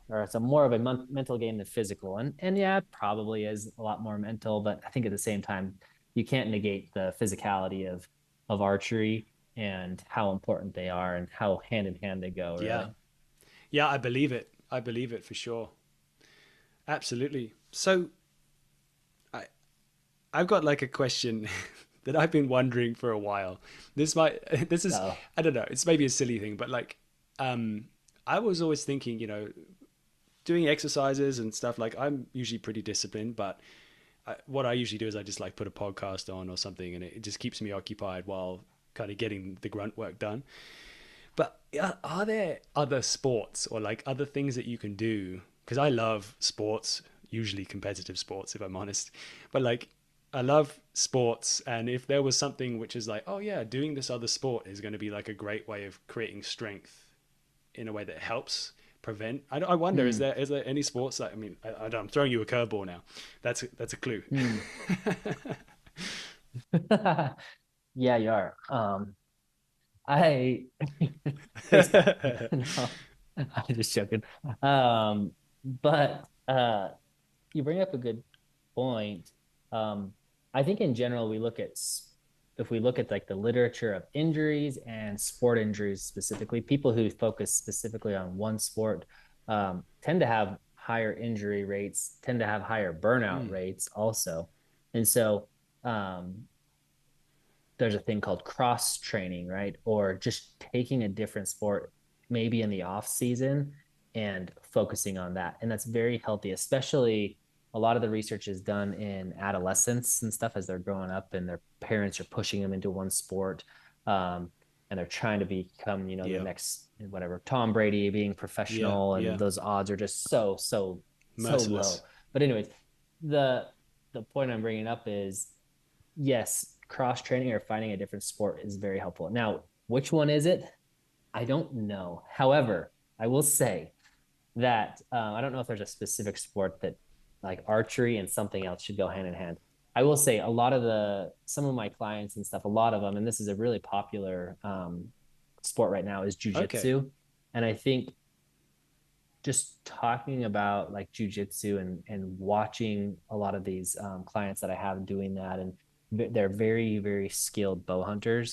or it's a more of a mental game than physical. And yeah, it probably is a lot more mental, but I think at the same time, you can't negate the physicality of archery and how important they are and how hand in hand they go, Yeah. really. Yeah, I believe it. I believe it for sure. Absolutely. So I I've got like a question that I've been wondering for a while. This is Oh, I don't know, it's maybe a silly thing, but like um I was always thinking, doing exercises and stuff, like I'm usually pretty disciplined, but what I usually do is I just like put a podcast on or something, and it just keeps me occupied while kind of getting the grunt work done. But are there other sports or like other things that you can do? Because I love sports, usually competitive sports, if I'm honest. But like, I love sports. And if there was something which is like, oh yeah, doing this other sport is going to be like a great way of creating strength in a way that helps prevent. I wonder, hmm, is there any sports that, I mean, I'm throwing you a curveball now. That's a clue. hmm. Yeah, you are. I there's no, I'm just joking. But you bring up a good point. Um, I think in general we look at if we look at like the literature of injuries and sport injuries specifically, people who focus specifically on one sport tend to have higher injury rates, tend to have higher burnout Mm, rates also. And so there's a thing called cross training, right? Or just taking a different sport, maybe in the off season, and focusing on that. And that's very healthy, especially a lot of the research is done in adolescence and stuff as they're growing up and their parents are pushing them into one sport. And they're trying to become, the yeah, next whatever, Tom Brady being yeah, professional, and yeah. those odds are just so Merciless. low. But anyways, the the point I'm bringing up is yes, cross training or finding a different sport is very helpful. Now, which one is it? I don't know. However, I will say that I don't know if there's a specific sport that like archery and something else should go hand in hand. I will say a lot of some of my clients and stuff, a lot of them, and this is a really popular sport right now, is Okay. jujitsu. And I think just talking about like jujitsu and watching a lot of these clients that I have doing that, and they're very very skilled bow hunters,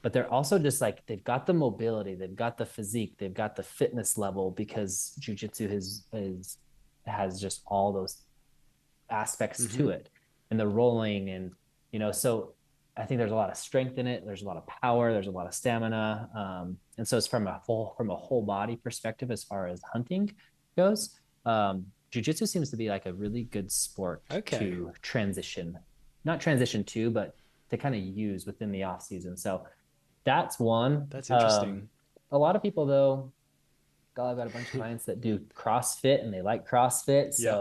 but they're also just like they've got the mobility, they've got the physique, they've got the fitness level because jujitsu has just all those aspects Mm-hmm. to it, and the rolling, and so I think there's a lot of strength in it, there's a lot of power, there's a lot of stamina, and so it's from a whole body perspective as far as hunting goes. Jiu-jitsu seems to be like a really good sport Okay. to transition, not transition to, but to kind of use within the off season. So that's one. That's interesting. A lot of people though, I've got a bunch of clients that do CrossFit and they like CrossFit. Yeah. So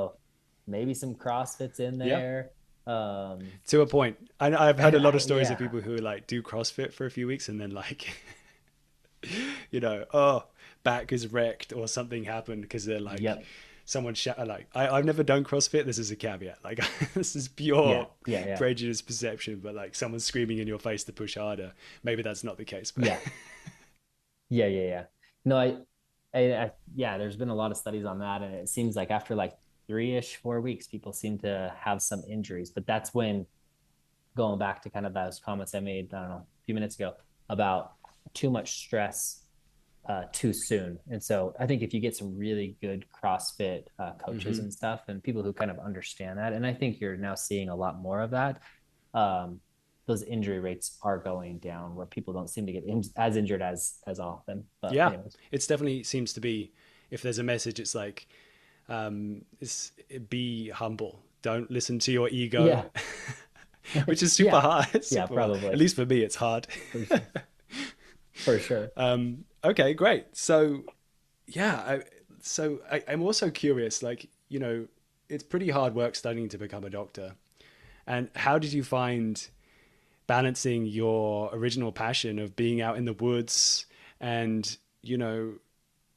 maybe some CrossFits in Yeah. there. To a point. I've had a lot of stories of Yeah. people who like do CrossFit for a few weeks and then like, oh, back is wrecked or something happened because they're like, Yep. someone like I've never done CrossFit. This is a caveat. Like this is Yeah. pure Yeah. Yeah. prejudice perception, but like someone's screaming in your face to push harder. Maybe that's not the case, but Yeah. Yeah. Yeah. Yeah. No, yeah, there's been a lot of studies on that. And it seems like after like 3-ish, 4 weeks, people seem to have some injuries. But that's when going back to kind of those comments I made, I don't know, a few minutes ago about too much stress too soon. And so I think if you get some really good CrossFit coaches mm-hmm. and stuff and people who kind of understand that, and I think you're now seeing a lot more of that, um, those injury rates are going down where people don't seem to get as injured as often. But Yeah, anyways, it's definitely seems to be. If there's a message, it's like it's be humble. Don't listen to your ego, yeah, which is super yeah, hard. It's yeah, super hard. At probably least for me, it's hard. for sure, for sure. Okay, great. So yeah, I'm also curious. Like it's pretty hard work studying to become a doctor. And how did you find balancing your original passion of being out in the woods and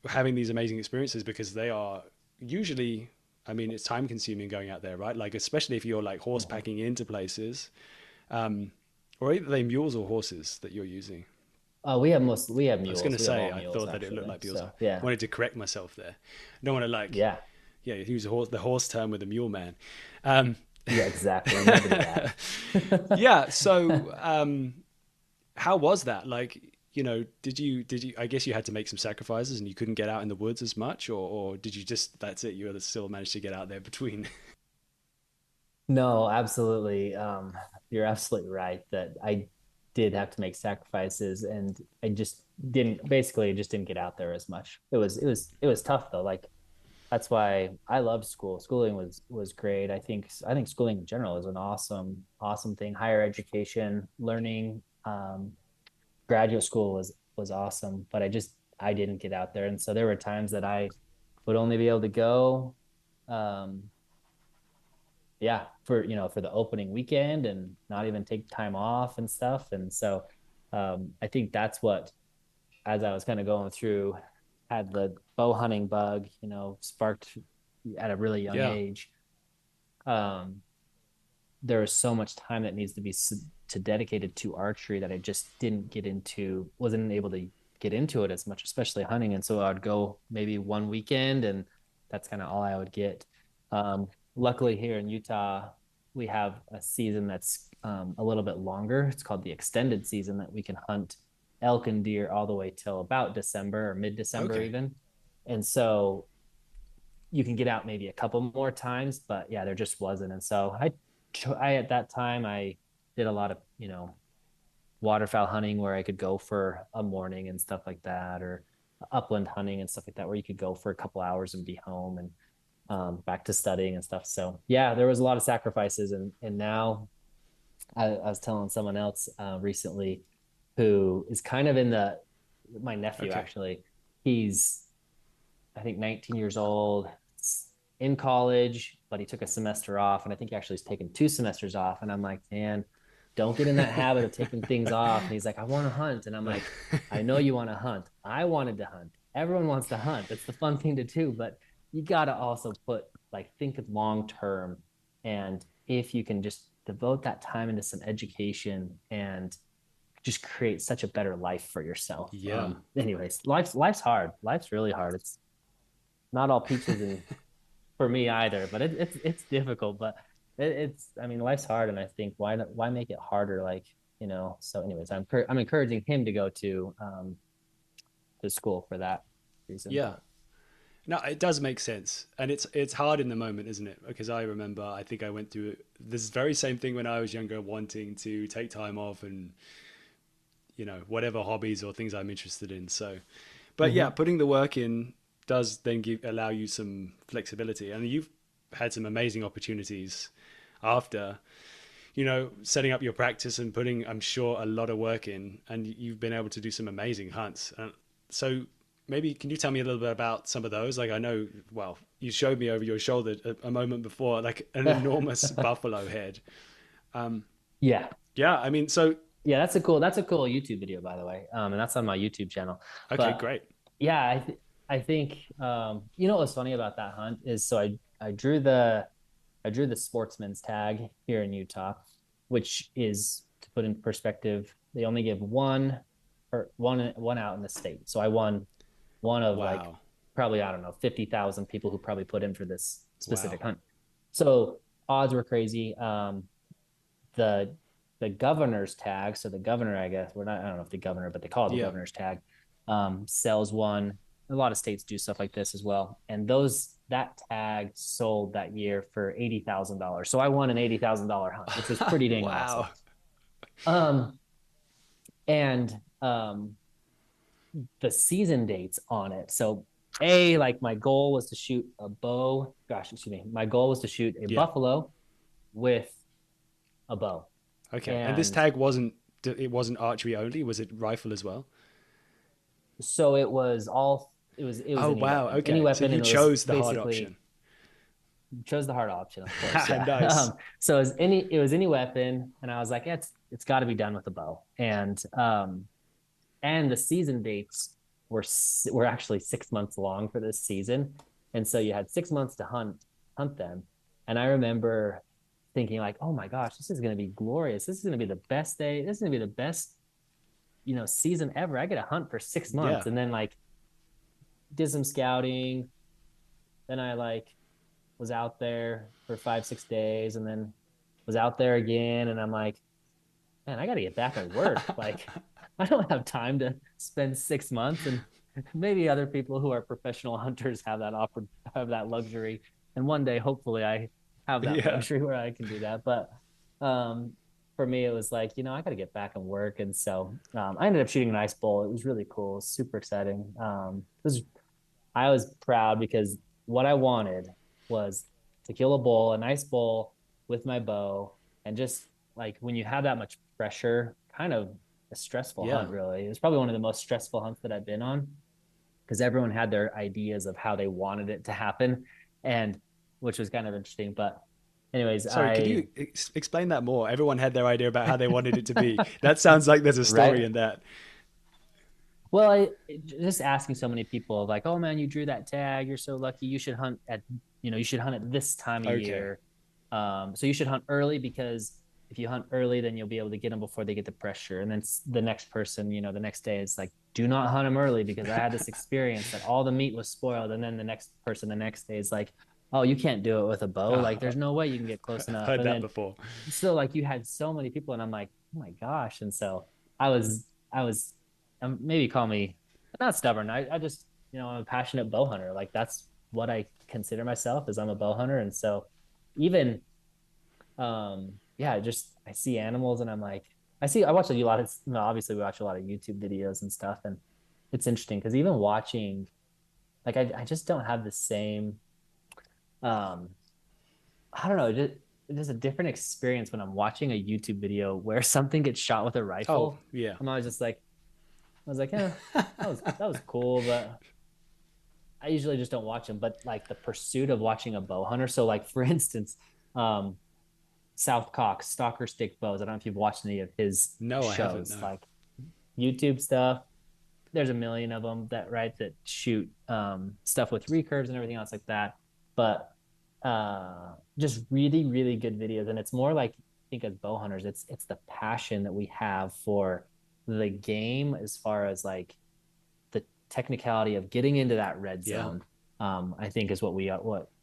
having these amazing experiences, because they are usually, I mean, it's time consuming going out there, right? Like especially if you're like horse Mhm. packing into places, or either they mules or horses that you're using. We have I was going to mules. We have say all I mules thought that it looked actually. like mules. I So yeah, wanted to correct myself there. I don't want to like, yeah, yeah, use the horse term with a mule man. um yeah, exactly. Never do that. yeah, so how was that? Like, did you, I guess you had to make some sacrifices and you couldn't get out in the woods as much, or did you just, that's it, you still managed to get out there between? No, absolutely. You're absolutely right that I did have to make sacrifices, and I just basically didn't get out there as much. It was tough though. Like that's why I loved school. Schooling was great. I think schooling in general is an awesome thing. Higher education, learning, graduate school was awesome, but I didn't get out there, and so there were times that I would only be able to go. Um, yeah, for the opening weekend and not even take time off and stuff. And so I think that's what, as I was kind of going through, had the bow hunting bug, sparked at a really young Yeah. age. um there was so much time that needs to be to dedicated to archery that I just wasn't able to get into it as much, especially hunting. And so I'd go maybe one weekend, and that's kind of all I would get. Luckily, here in Utah, we have a season that's a little bit longer. It's called the extended season, that we can hunt elk and deer all the way till about December or mid-December Okay. even. And so you can get out maybe a couple more times, but yeah, there just wasn't. And so I at that time I did a lot of waterfowl hunting where I could go for a morning and stuff like that, or upland hunting and stuff like that, where you could go for a couple hours and be home, and back to studying and stuff. So yeah, there was a lot of sacrifices, and now I was telling someone else recently, who is kind of in the my nephew Okay. actually. He's I think 19 years old, in college, but he took a semester off. And I think he actually has taken 2 semesters off. And I'm like, man, don't get in that habit of taking things off. And he's like, I want to hunt. And I'm like, I know you want to hunt. I wanted to hunt. Everyone wants to hunt. It's the fun thing to do, but you got to also think of long term. And if you can just devote that time into some education and just create such a better life for yourself. Yeah. Anyways, life's hard. Life's really hard. It's not all peaches and for me either, but it's difficult. But it's I mean life's hard, and I think why make it harder? Like So, anyways, I'm encouraging him to school for that reason. Yeah. But No, it does make sense, and it's hard in the moment, isn't it? Because I remember, I think I went through this very same thing when I was younger, wanting to take time off and whatever hobbies or things I'm interested in. So, but yeah, mm-hmm. putting the work in does then allow you some flexibility, and you've had some amazing opportunities after setting up your practice and putting, I'm sure, a lot of work in, and you've been able to do some amazing hunts. So maybe can you tell me a little bit about some of those? Like, I know, well, you showed me over your shoulder a moment before, like an enormous buffalo head. Yeah, Yeah, I mean, so yeah, that's a cool YouTube video, by the way, and that's on my YouTube channel. okay, But great. yeah, I think what was funny about that hunt is I I drew the sportsman's tag here in Utah, which is, to put in perspective, they only give one out in the state. So I won one of like Wow. probably, I don't know, 50,000 people who probably put in for this Wow. specific hunt. So odds were crazy. The the governor's tag, so the governor, I guess, we're not, I don't know if the governor, but they call it the Yeah. governor's tag, sells one. A lot of states do stuff like this as well. And that tag sold that year for $80,000. So I won an $80,000 hunt, which was pretty dang awesome. Wow. Um, and the season dates on it. So like my goal was to shoot a bow. Gosh, excuse me. My goal was to shoot a Yeah. buffalo with a bow. Okay. And this And tag wasn't archery only, was it rifle as well? so it was Oh any wow. weapon, any Okay. So weapon, you and it was chose the hard basically option. chose the hard option, of course. Yeah. Nice. So it was any weapon, and I was like, yeah, it's got to be done with a bow. And the season dates were actually 6 months long for this season, and so you had 6 months to hunt them. And I remember thinking like, oh my gosh, this is going to be glorious. This is going to be the best day. This is going to be the best season ever. I get to hunt for 6 months, Yeah. and then like did some scouting. Then I like was out there for 5 6 days, and then was out there again, and I'm like, man, I got to get back at work. Like, I don't have time to spend 6 months. And maybe other people who are professional hunters have that luxury. And one day, hopefully, I have that Yeah. luxury where I can do that. But um, for me, it was like, I got to get back and work. And so I ended up shooting an ice bowl. It was really cool. It was super exciting. I was proud because what I wanted was to kill a nice bull with my bow, and just like when you have that much pressure, kind of a stressful Yeah. hunt, really. It was probably one of the most stressful hunts that I've been on because everyone had their ideas of how they wanted it to happen, and which was kind of interesting. But anyways, Sorry, could you explain that more? Everyone had their idea about how they wanted it to be. That sounds like there's a story right. in that. Well, just asking so many people like, oh man, you drew that tag. You're so lucky. You should hunt at this time of Okay. year. So you should hunt early because if you hunt early, then you'll be able to get them before they get the pressure. And then the next person, the next day is like, do not hunt them early because I had this experience that all the meat was spoiled. And then the next person the next day is like, oh, you can't do it with a bow. Like there's no way you can get close enough. Heard And that then before. still like you had so many people, and I'm like, oh my gosh. And so I was maybe call me not stubborn. I just, I'm a passionate bow hunter. Like that's what I consider myself, is I'm a bow hunter. And so even, yeah, just, I see animals and I'm like, I watch a lot of, obviously we watch a lot of YouTube videos and stuff. And it's interesting because even watching, like, I just don't have the same, um, I don't know, just a different experience when I'm watching a YouTube video where something gets shot with a Oh, rifle. yeah. I'm always just like, I was like, yeah, that was cool, but I usually just don't watch them. But like the pursuit of watching a bow hunter. So like for instance, um, South Cox Stalker Stick Bows. I don't know if you've watched any of his No, I haven't. shows, No. like YouTube stuff. There's a million of them that shoot stuff with recurves and everything else like that. But just really, really good videos. And it's more like, I think as bow hunters, it's the passion that we have for the game as far as like the technicality of getting into that red Yeah. zone. I think is what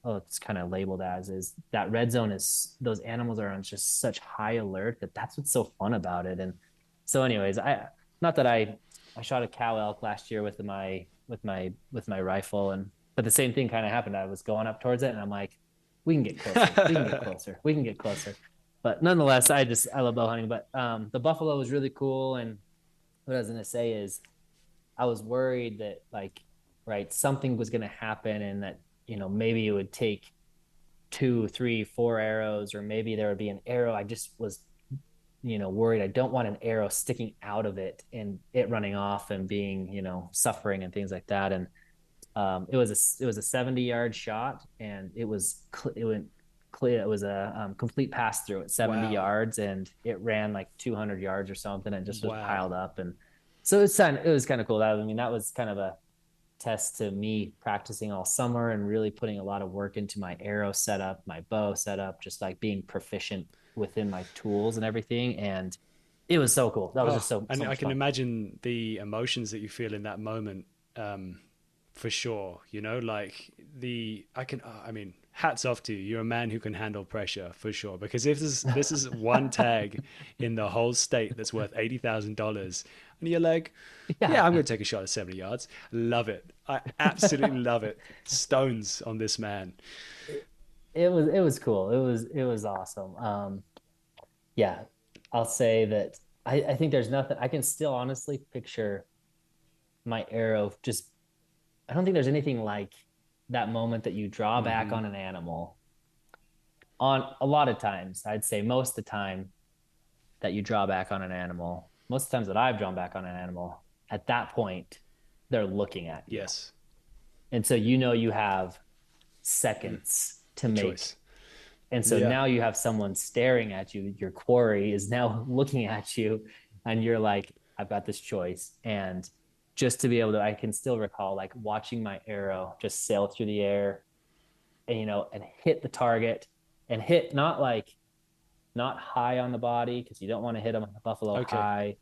it's kind of labeled as is that red zone is those animals are on just such high alert that's what's so fun about it. And so, anyways, I not that I shot a cow elk last year with my rifle, and but the same thing kind of happened. I was going up towards it, and I'm like, we can get closer, we can get closer, we can get closer. But nonetheless, I love bow hunting. But the buffalo was really cool, and what I was gonna say is I was worried that like right something was gonna happen, and that maybe it would take two, three, four arrows, or maybe there would be an arrow. I just was worried. I don't want an arrow sticking out of it and it running off and being suffering and things like that. And it was a 70-yard shot, and it went clear. It was a complete pass through at 70 Wow. yards, and it ran like 200 yards or something, and just was Wow. piled up. And so it was kind of cool. I mean, that was kind of a test to me practicing all summer and really putting a lot of work into my arrow setup, my bow setup, just like being proficient within my tools and everything. And it was so cool. That was Oh, just so and I much can fun. imagine the emotions that you feel in that moment, for sure. Like I mean, hats off to you. You're a man who can handle pressure for sure. Because if this is one tag in the whole state that's worth $80,000, and you're like, yeah, I'm Yeah, going to take a shot at 70 yards. Love it. I absolutely love it. Stones on this man. it was cool. It was awesome. Yeah, I'll say that I think there's nothing I can still honestly picture my arrow just I don't think there's anything like that moment that you draw back Hmm. on an animal on a lot of times. I'd say most of the time that you draw back on an animal, most of the times that I've drawn back on an animal, at that point, they're looking at you. Yes. And so you have seconds to The make. choice. And so Yeah. now you have someone staring at you. Your quarry is now looking at you, and you're like, I've got this choice. And just to be able to, I can still recall like watching my arrow just sail through the air and, and hit the target and hit not high on the body because you don't want to hit them on the buffalo Okay. high.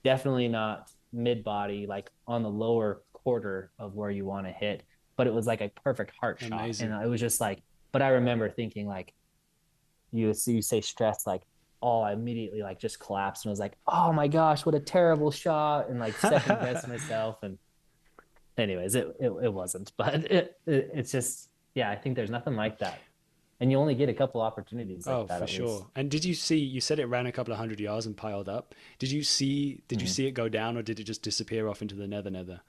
Definitely not mid body, like on the lower quarter of where you want to hit. But it was like a perfect heart shot. And Amazing. it was just like, but I remember thinking like, you say stress, like, oh, I immediately like just collapsed and was like, oh my gosh, what a terrible shot. And like second guess myself. And anyways, it wasn't, but it's just, yeah, I think there's nothing like that. And you only get a couple opportunities like Oh, that for at least. sure. And did you see, you said it ran a couple of 100 yards and piled up. Did you Mhm. see it go down, or did it just disappear off into the nether?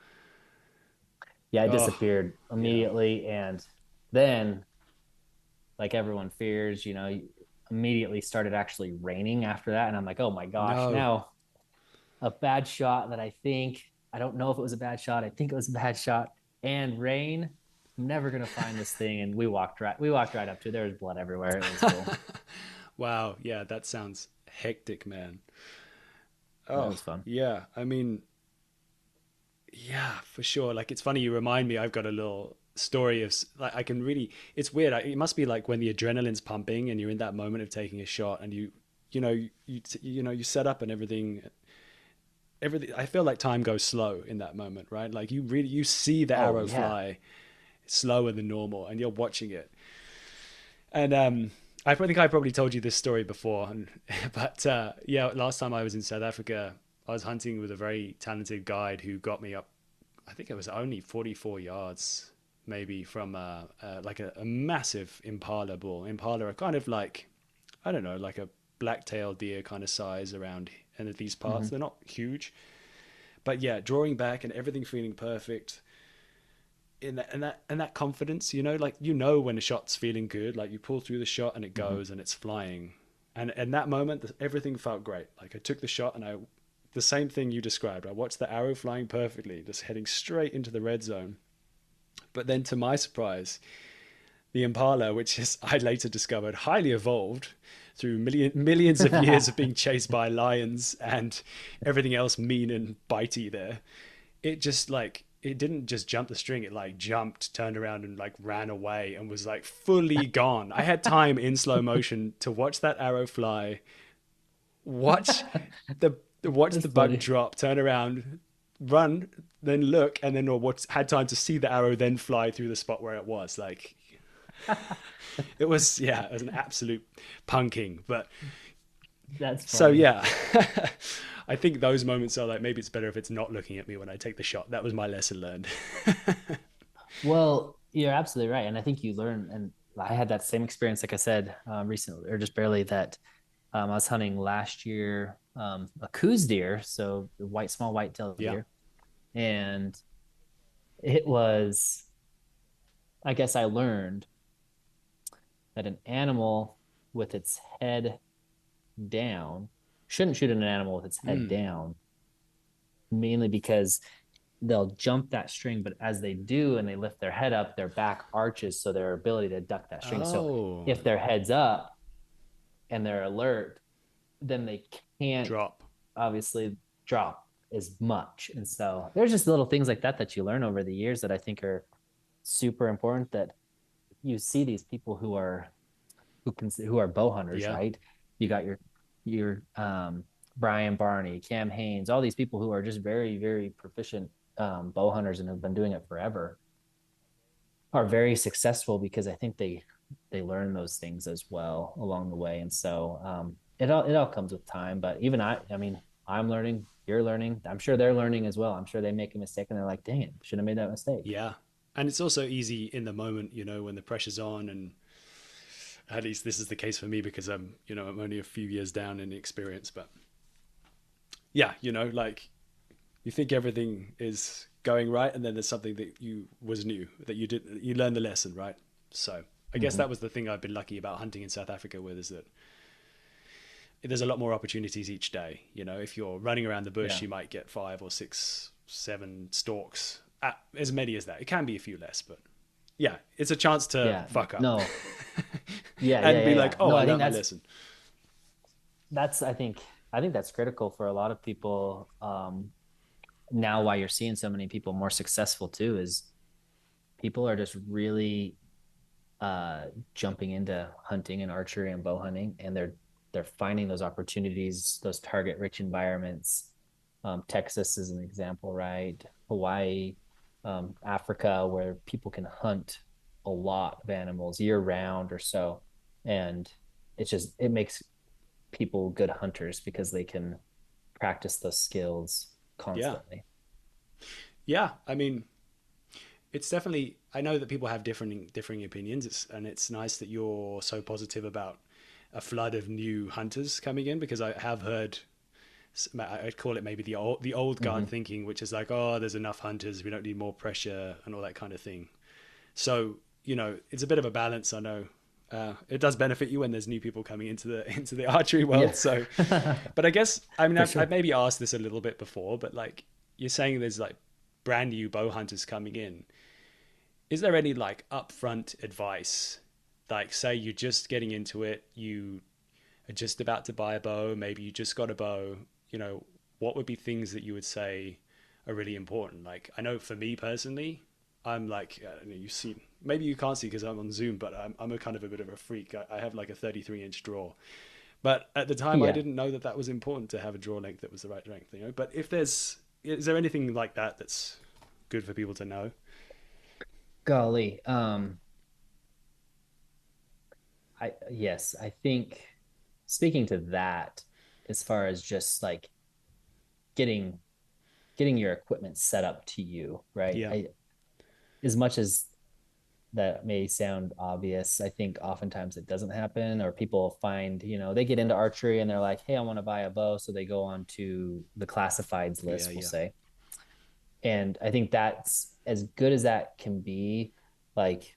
Yeah, it Oh, disappeared yeah. immediately. And then, like everyone fears, immediately started actually raining after that. And I'm like, oh my gosh, No. now a bad shot that I don't know if it was a bad shot. I think it was a bad shot and rain. I'm never gonna find this thing. And we walked right up to it. There was blood everywhere. It was cool. Wow. Yeah, that sounds hectic, man. That Oh, was fun. yeah. I mean, yeah, for sure. Like, it's funny you remind me. I've got a little story of like I can really. It's weird. It must be like when the adrenaline's pumping and you're in that moment of taking a shot, and you set up and everything. I feel like time goes slow in that moment, right? Like you see the Oh arrow yeah. fly slower than normal, and you're watching it. And I think I probably told you this story before, but yeah, last time I was in South Africa, I was hunting with a very talented guide who got me up. I think it was only 44 yards, maybe from like a massive impala bull. Impala are kind of like, I don't know, like a black-tailed deer kind of size around in these parts. Mm-hmm. They're not huge, but yeah, drawing back and everything feeling perfect in that confidence, like when a shot's feeling good, like you pull through the shot and it Mm-hmm. goes and it's flying, and in that moment everything felt great. Like I took the shot and I the same thing you described. I watched the arrow flying perfectly, just heading straight into the red zone. But then, to my surprise, the impala, which is I later discovered highly evolved through millions of years of being chased by lions and everything else mean and bitey there, it just like it didn't just jump the string, it like jumped, turned around and like ran away and was like fully gone. I had time in slow motion to watch that arrow fly, watch the watch the That's buck funny. drop, turn around, run, then look, and then or what had time to see the arrow then fly through the spot where it was. Like it was, yeah, it was an absolute punking. But That's so funny. yeah, I think those moments are like maybe it's better if it's not looking at me when I take the shot. That was my lesson learned. Well, you're absolutely right. And I think you learn, and I had that same experience, like I said, recently, or just barely, that I was hunting last year, a coos deer, so the small white-tailed Yeah. deer. And it was, I guess I learned that an animal with its head down shouldn't shoot at an animal with its head Mm. down, mainly because they'll jump that string, but as they do and they lift their head up, their back arches, so their ability to duck that string. So Oh, if their head's up and they're alert, then they can't drop. obviously drop as much. And so there's just little things like that that you learn over the years that I think are super important, that you see these people who are bow hunters, Yeah. right? You got your Brian Barney, Cam Haynes, all these people who are just very, very proficient bow hunters and have been doing it forever, are very successful because I think they learn those things as well along the way. And so it all comes with time. But even I mean, I'm learning, you're learning. I'm sure they're learning as well. I'm sure they make a mistake and they're like, dang it, should have made that mistake. Yeah. And it's also easy in the moment, when the pressure's on, and at least this is the case for me because I'm only a few years down in experience, but yeah, like you think everything is going right, and then there's something that was new that you learned the lesson, right? So I guess Mm-hmm. that was the thing I've been lucky about hunting in South Africa with, is that there's a lot more opportunities each day. If you're running around the bush, Yeah. you might get 5 or 6, 7 stalks, as many as that. It can be a few less, but yeah, it's a chance to Yeah. fuck up No. Yeah. Yeah. and Yeah. be Yeah. like, oh, No, I I think learned my that's lesson. that's I think that's critical for a lot of people. Now, why you're seeing so many people more successful too is people are just really uh jumping into hunting and archery and bow hunting, and they're finding those opportunities, those target rich environments. Texas is an example, right? Hawaii, Africa, where people can hunt a lot of animals year round or so. And it makes people good hunters because they can practice those skills Yeah. constantly. Yeah. I mean, it's definitely, I know that people have differing opinions. It's nice that you're so positive about a flood of new hunters coming in, because I have heard, I'd call it maybe the old guard Mm-hmm. thinking, which is like, oh, there's enough hunters, we don't need more pressure and all that kind of thing. So it's a bit of a balance. I know it does benefit you when there's new people coming into the into the archery world. Yeah. So, but I guess, I mean, For I've sure. maybe asked this a little bit before, but like you're saying, there's like brand new bow hunters coming in. Is there any like upfront advice? Like, say you're just getting into it, you are just about to buy a bow, maybe you just got a bow. You know, what would be things that you would say are really important? Like, I know for me personally, I'm like, you see, maybe you can't see because I'm on Zoom, but I'm a kind of a bit of a freak. I have like a 33-inch draw. But at the time, I Yeah. didn't know that that was important to have a draw length that was the right length. But is there anything like that that's good for people to know? Golly. I think speaking to that, as far as just like getting getting your equipment set up to you, right? Yeah. As much as that may sound obvious, I think oftentimes it doesn't happen, or people find, they get into archery and they're like, hey, I want to buy a bow. So they go on to the classifieds Yeah. list, we'll Yeah. say. And I think that's as good as that can be. Like,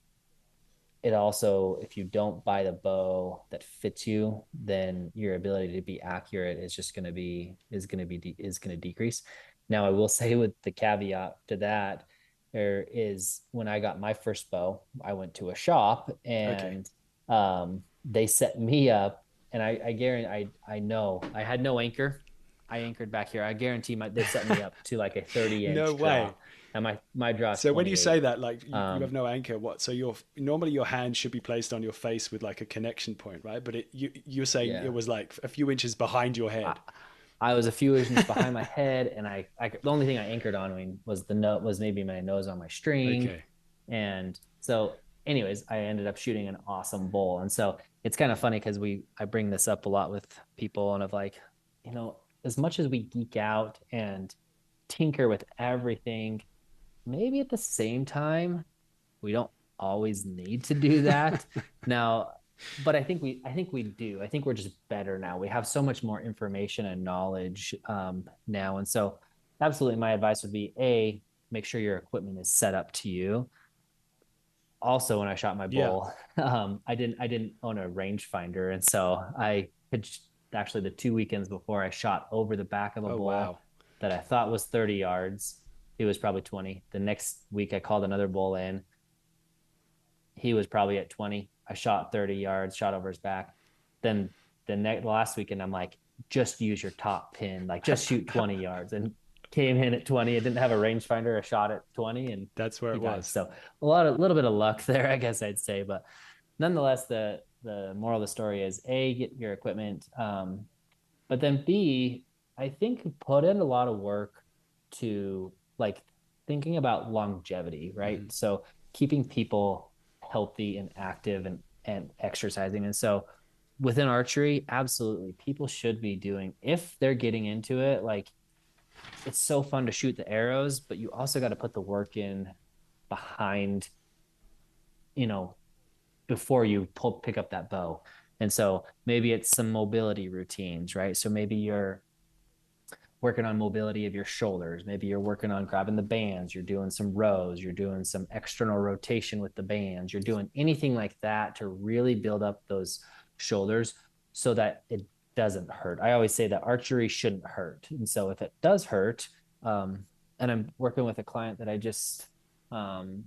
it also, if you don't buy the bow that fits you, then your ability to be accurate is going to decrease. Now, I will say, with the caveat to that, there is, when I got my first bow, I went to a shop Okay. and they set me up, and I guarantee, I know I had no anchor. I anchored back here. I guarantee they set me up to like a 30 No inch way. drop. and my draw is So when you say 28. that, like you have Um, no anchor, what? So your normally your hand should be placed on your face with like a connection point, right? But you're saying it yeah. was like a few inches behind your I, head. I was a few inches behind my head, and the only thing I anchored on was the note was maybe my nose on my string, Okay. and so anyways, I ended up shooting an awesome bull, and so it's kind of funny because I bring this up a lot with people, and of like, you know, as much as we geek out and tinker with everything, maybe at the same time we don't always need to do that now, but I think we do. I think we're just better now. We have so much more information and knowledge now, and so absolutely my advice would be, a, make sure your equipment is set up to you. Also, when I shot my Yeah. bull, I didn't own a rangefinder, and so I could actually, the 2 weekends before, I shot over the back of a Oh bull wow. that I thought was 30 yards. He was probably 20. The next week I called another bull in. He was probably at 20. I shot 30 yards, shot over his back. Then the last weekend, I'm like, just use your top pin, like just shoot 20 yards, and came in at 20. It didn't have a rangefinder. I shot at 20 and That's where he it died. was. So a little bit of luck there, I guess I'd say. But nonetheless, the moral of the story is, A, get your equipment. But then B, I think put in a lot of work to like thinking about longevity, right? Hmm. So keeping people healthy and active and exercising. And so within archery, absolutely, people should be doing, if they're getting into it, like it's so fun to shoot the arrows, but you also got to put the work in behind, you know, before you pick up that bow. And so maybe it's some mobility routines, right? So maybe you're working on mobility of your shoulders. Maybe you're working on grabbing the bands. You're doing some rows. You're doing some external rotation with the bands. You're doing anything like that to really build up those shoulders so that it doesn't hurt. I always say that archery shouldn't hurt. And so if it does hurt, and I'm working with a client that I just um,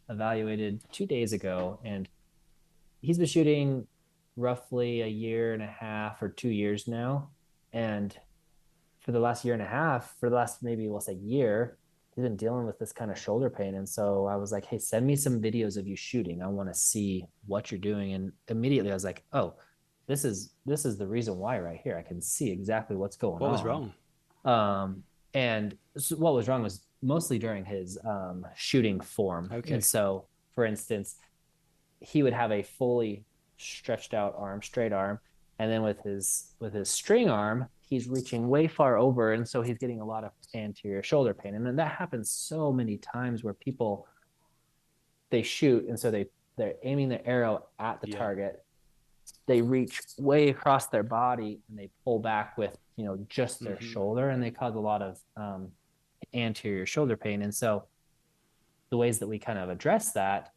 evaluated 2 days ago, and he's been shooting roughly a year and a half or 2 years now. And for the last year and a half, for the last maybe we'll say year, he's been dealing with this kind of shoulder pain. And so I was like, hey, send me some videos of you shooting. I want to see what you're doing. And immediately I was like, oh, this is the reason why right here. I can see exactly what's going What was on. wrong? And so what was wrong was mostly during his shooting form. And Okay. so, for instance, he would have a fully stretched out arm, straight arm, and then with his string arm, he's reaching way far over, and so he's getting a lot of anterior shoulder pain. And then that happens so many times where people, they shoot, and so they're aiming the arrow at the Yeah. target. They reach way across their body and they pull back with just their Hmm. shoulder, and they cause a lot of anterior shoulder pain. And so the ways that we kind of address that,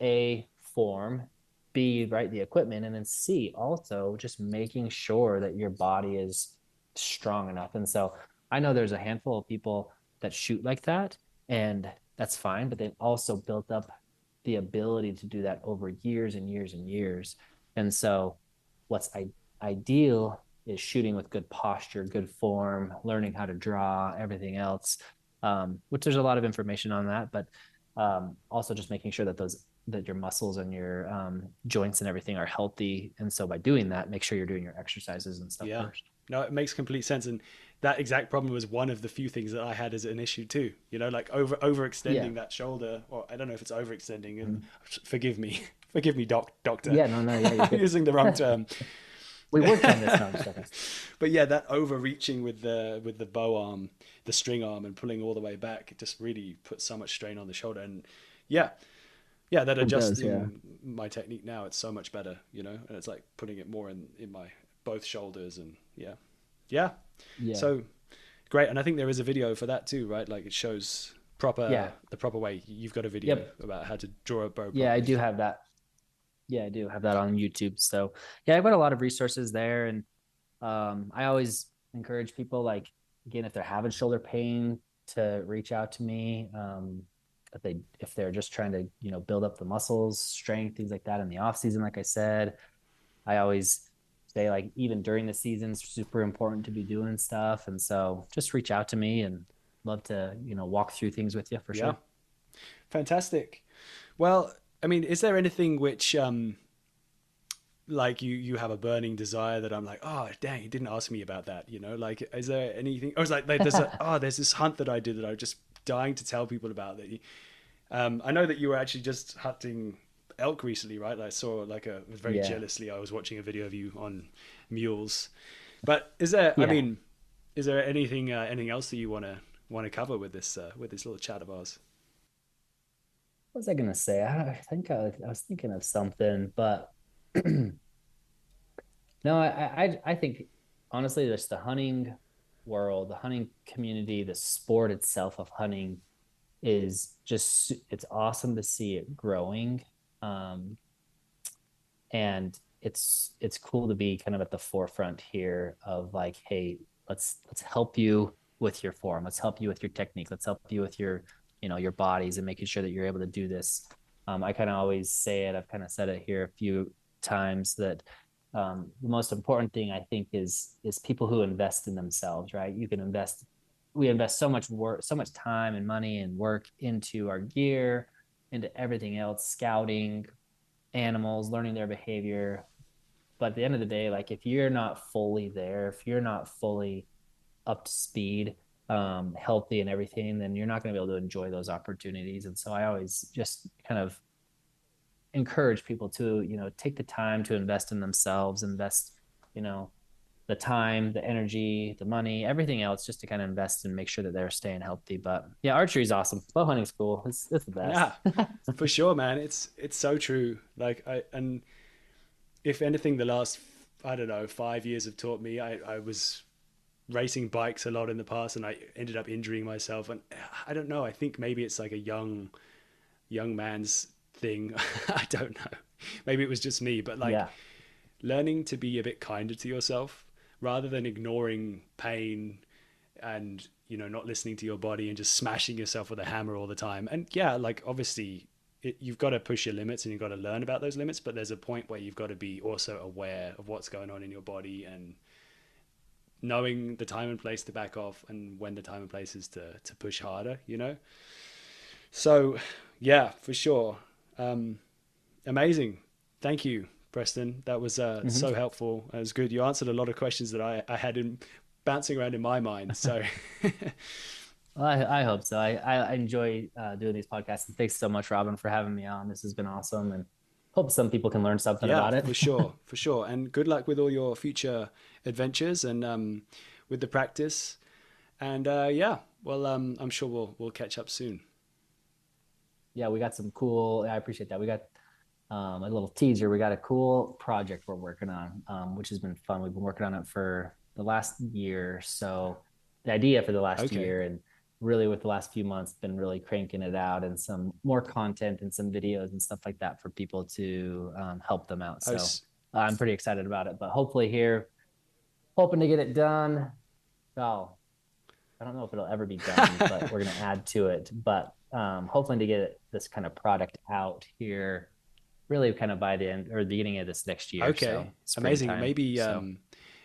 A, form, B, right, the equipment, and then C, also just making sure that your body is strong enough. And so I know there's a handful of people that shoot like that, and that's fine, but they've also built up the ability to do that over years and years and years. And so what's ideal is shooting with good posture, good form, learning how to draw, everything else, which there's a lot of information on that, but also just making sure that your muscles and your joints and everything are healthy. And so by doing that, make sure you're doing your exercises and stuff Yeah. first. No, it makes complete sense. And that exact problem was one of the few things that I had as an issue too. Like Yeah. overextending that shoulder, or I don't know if it's overextending. And forgive me, forgive me, doctor. Yeah, no, no, yeah, you're I'm good. using the wrong term. We worked on this. No, I'm just joking. But yeah, that overreaching with the bow arm, the string arm, and pulling all the way back, it just really puts so much strain on the shoulder. And yeah, yeah, that It does, yeah. adjusting my technique now, it's so much better, and it's like putting it more in my both shoulders, and yeah, yeah. Yeah. So great, and I think there is a video for that too, right? Like it shows Yeah. the proper way. You've got a video Yep. about how to draw a bow Yeah, I properly. do have that. Yeah, I do have that on YouTube. So yeah, I've got a lot of resources there. And I always encourage people, like, again, if they're having shoulder pain, to reach out to me. If they're just trying to, build up the muscles, strength, things like that in the off season, like I said, I always say, like, even during the season, it's super important to be doing stuff. And so just reach out to me, and love to, walk through things with you for Yeah. sure. Fantastic. Well, I mean, is there anything which like you have a burning desire that I'm like, oh dang, you didn't ask me about that, like, is there anything? I was like, there's this hunt that I did that I'm just dying to tell people about that I know that you were actually just hunting elk recently, right? I saw like very Yeah. jealously, I was watching a video of you on mules. But is there, I Yeah. mean, is there anything else that you want to cover with this little chat of ours? What was I gonna say? I think I was thinking of something, but no, I think honestly, just the hunting world, the hunting community, the sport itself of hunting is just it's awesome to see it growing. Um, and it's cool to be kind of at the forefront here of like, hey, let's help you with your form, let's help you with your technique, let's help you with your bodies and making sure that you're able to do this. I kind of always say it, I've kind of said it here a few times, that the most important thing I think is people who invest in themselves, right? We invest so much work, so much time and money and work into our gear, into everything else, scouting animals, learning their behavior. But at the end of the day, like if you're not fully there, if you're not fully up to speed, healthy and everything, then you're not going to be able to enjoy those opportunities. And so I always just kind of encourage people to, take the time to invest in themselves, invest, you know, the time, the energy, the money, everything else, just to kind of invest and make sure that they're staying healthy. But yeah, archery is awesome. Bow hunting's cool. It's the best. Yeah, for sure, man. It's so true. Like and if anything, the last, I don't know, 5 years have taught me. I was racing bikes a lot in the past, and I ended up injuring myself. And I don't know. I think maybe it's like a young man's thing. I don't know. Maybe it was just me, but like Yeah. learning to be a bit kinder to yourself rather than ignoring pain and not listening to your body and just smashing yourself with a hammer all the time. And yeah, like obviously you've got to push your limits and you've got to learn about those limits, but there's a point where you've got to be also aware of what's going on in your body and knowing the time and place to back off and when the time and place is to push harder. So yeah, for sure. Amazing. Thank you, Preston. That was Mm-hmm. so helpful. It was good. You answered a lot of questions that I had in bouncing around in my mind. So Well, I hope so. I enjoy doing these podcasts. And thanks so much, Robin, for having me on. This has been awesome, and hope some people can learn something yeah, about it. for sure, for sure. And good luck with all your future adventures and with the practice. And yeah, well, I'm sure we'll catch up soon. Yeah, we got some cool. I appreciate that. We got a little teaser. We got a cool project we're working on, which has been fun. We've been working on it for the last year. So the idea for the last Okay. year, and really with the last few months, been really cranking it out and some more content and some videos and stuff like that for people to help them out. Oh, So I'm pretty excited about it. But hopefully here, hoping to get it done. Oh, I don't know if it'll ever be done, but we're going to add to it. But hoping to get this kind of product out here really kind of by the end or the beginning of this next year. okay. So Amazing. springtime. Maybe So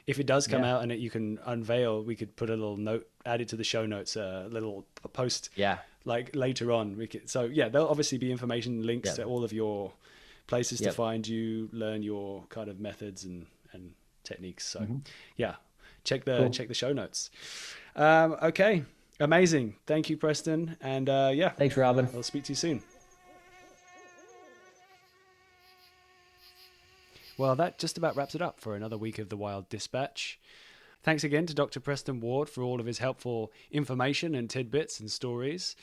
if it does come yeah, out and you can unveil, we could put a little note, add it to the show notes, a little post yeah, like later on. So yeah, there'll obviously be information, links yep, to all of your places to yep. find you, learn your kind of methods and techniques. So Mm-hmm. yeah, check the Cool. check the show notes. Okay, amazing. Thank you, Preston, and yeah, Thanks, Robin. I'll speak to you soon. Well, that just about wraps it up for another week of the Wild Dispatch. Thanks again to Dr. Preston Ward for all of his helpful information and tidbits and stories.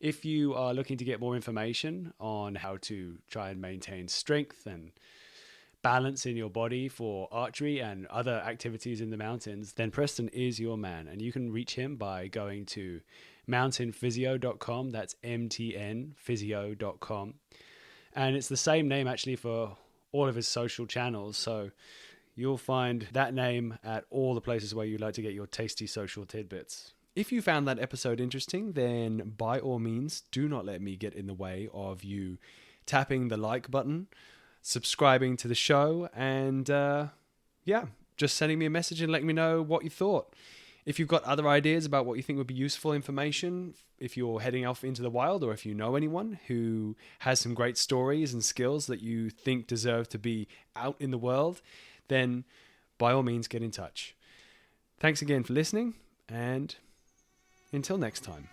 If you are looking to get more information on how to try and maintain strength and balance in your body for archery and other activities in the mountains, then Preston is your man. And you can reach him by going to mountainphysio.com. That's mtnphysio.com. And it's the same name actually for all of his social channels. So you'll find that name at all the places where you'd like to get your tasty social tidbits. If you found that episode interesting, then by all means, do not let me get in the way of you tapping the like button, subscribing to the show, and yeah, just sending me a message and letting me know what you thought. If you've got other ideas about what you think would be useful information, if you're heading off into the wild, or if you know anyone who has some great stories and skills that you think deserve to be out in the world, then by all means get in touch. Thanks again for listening, and until next time.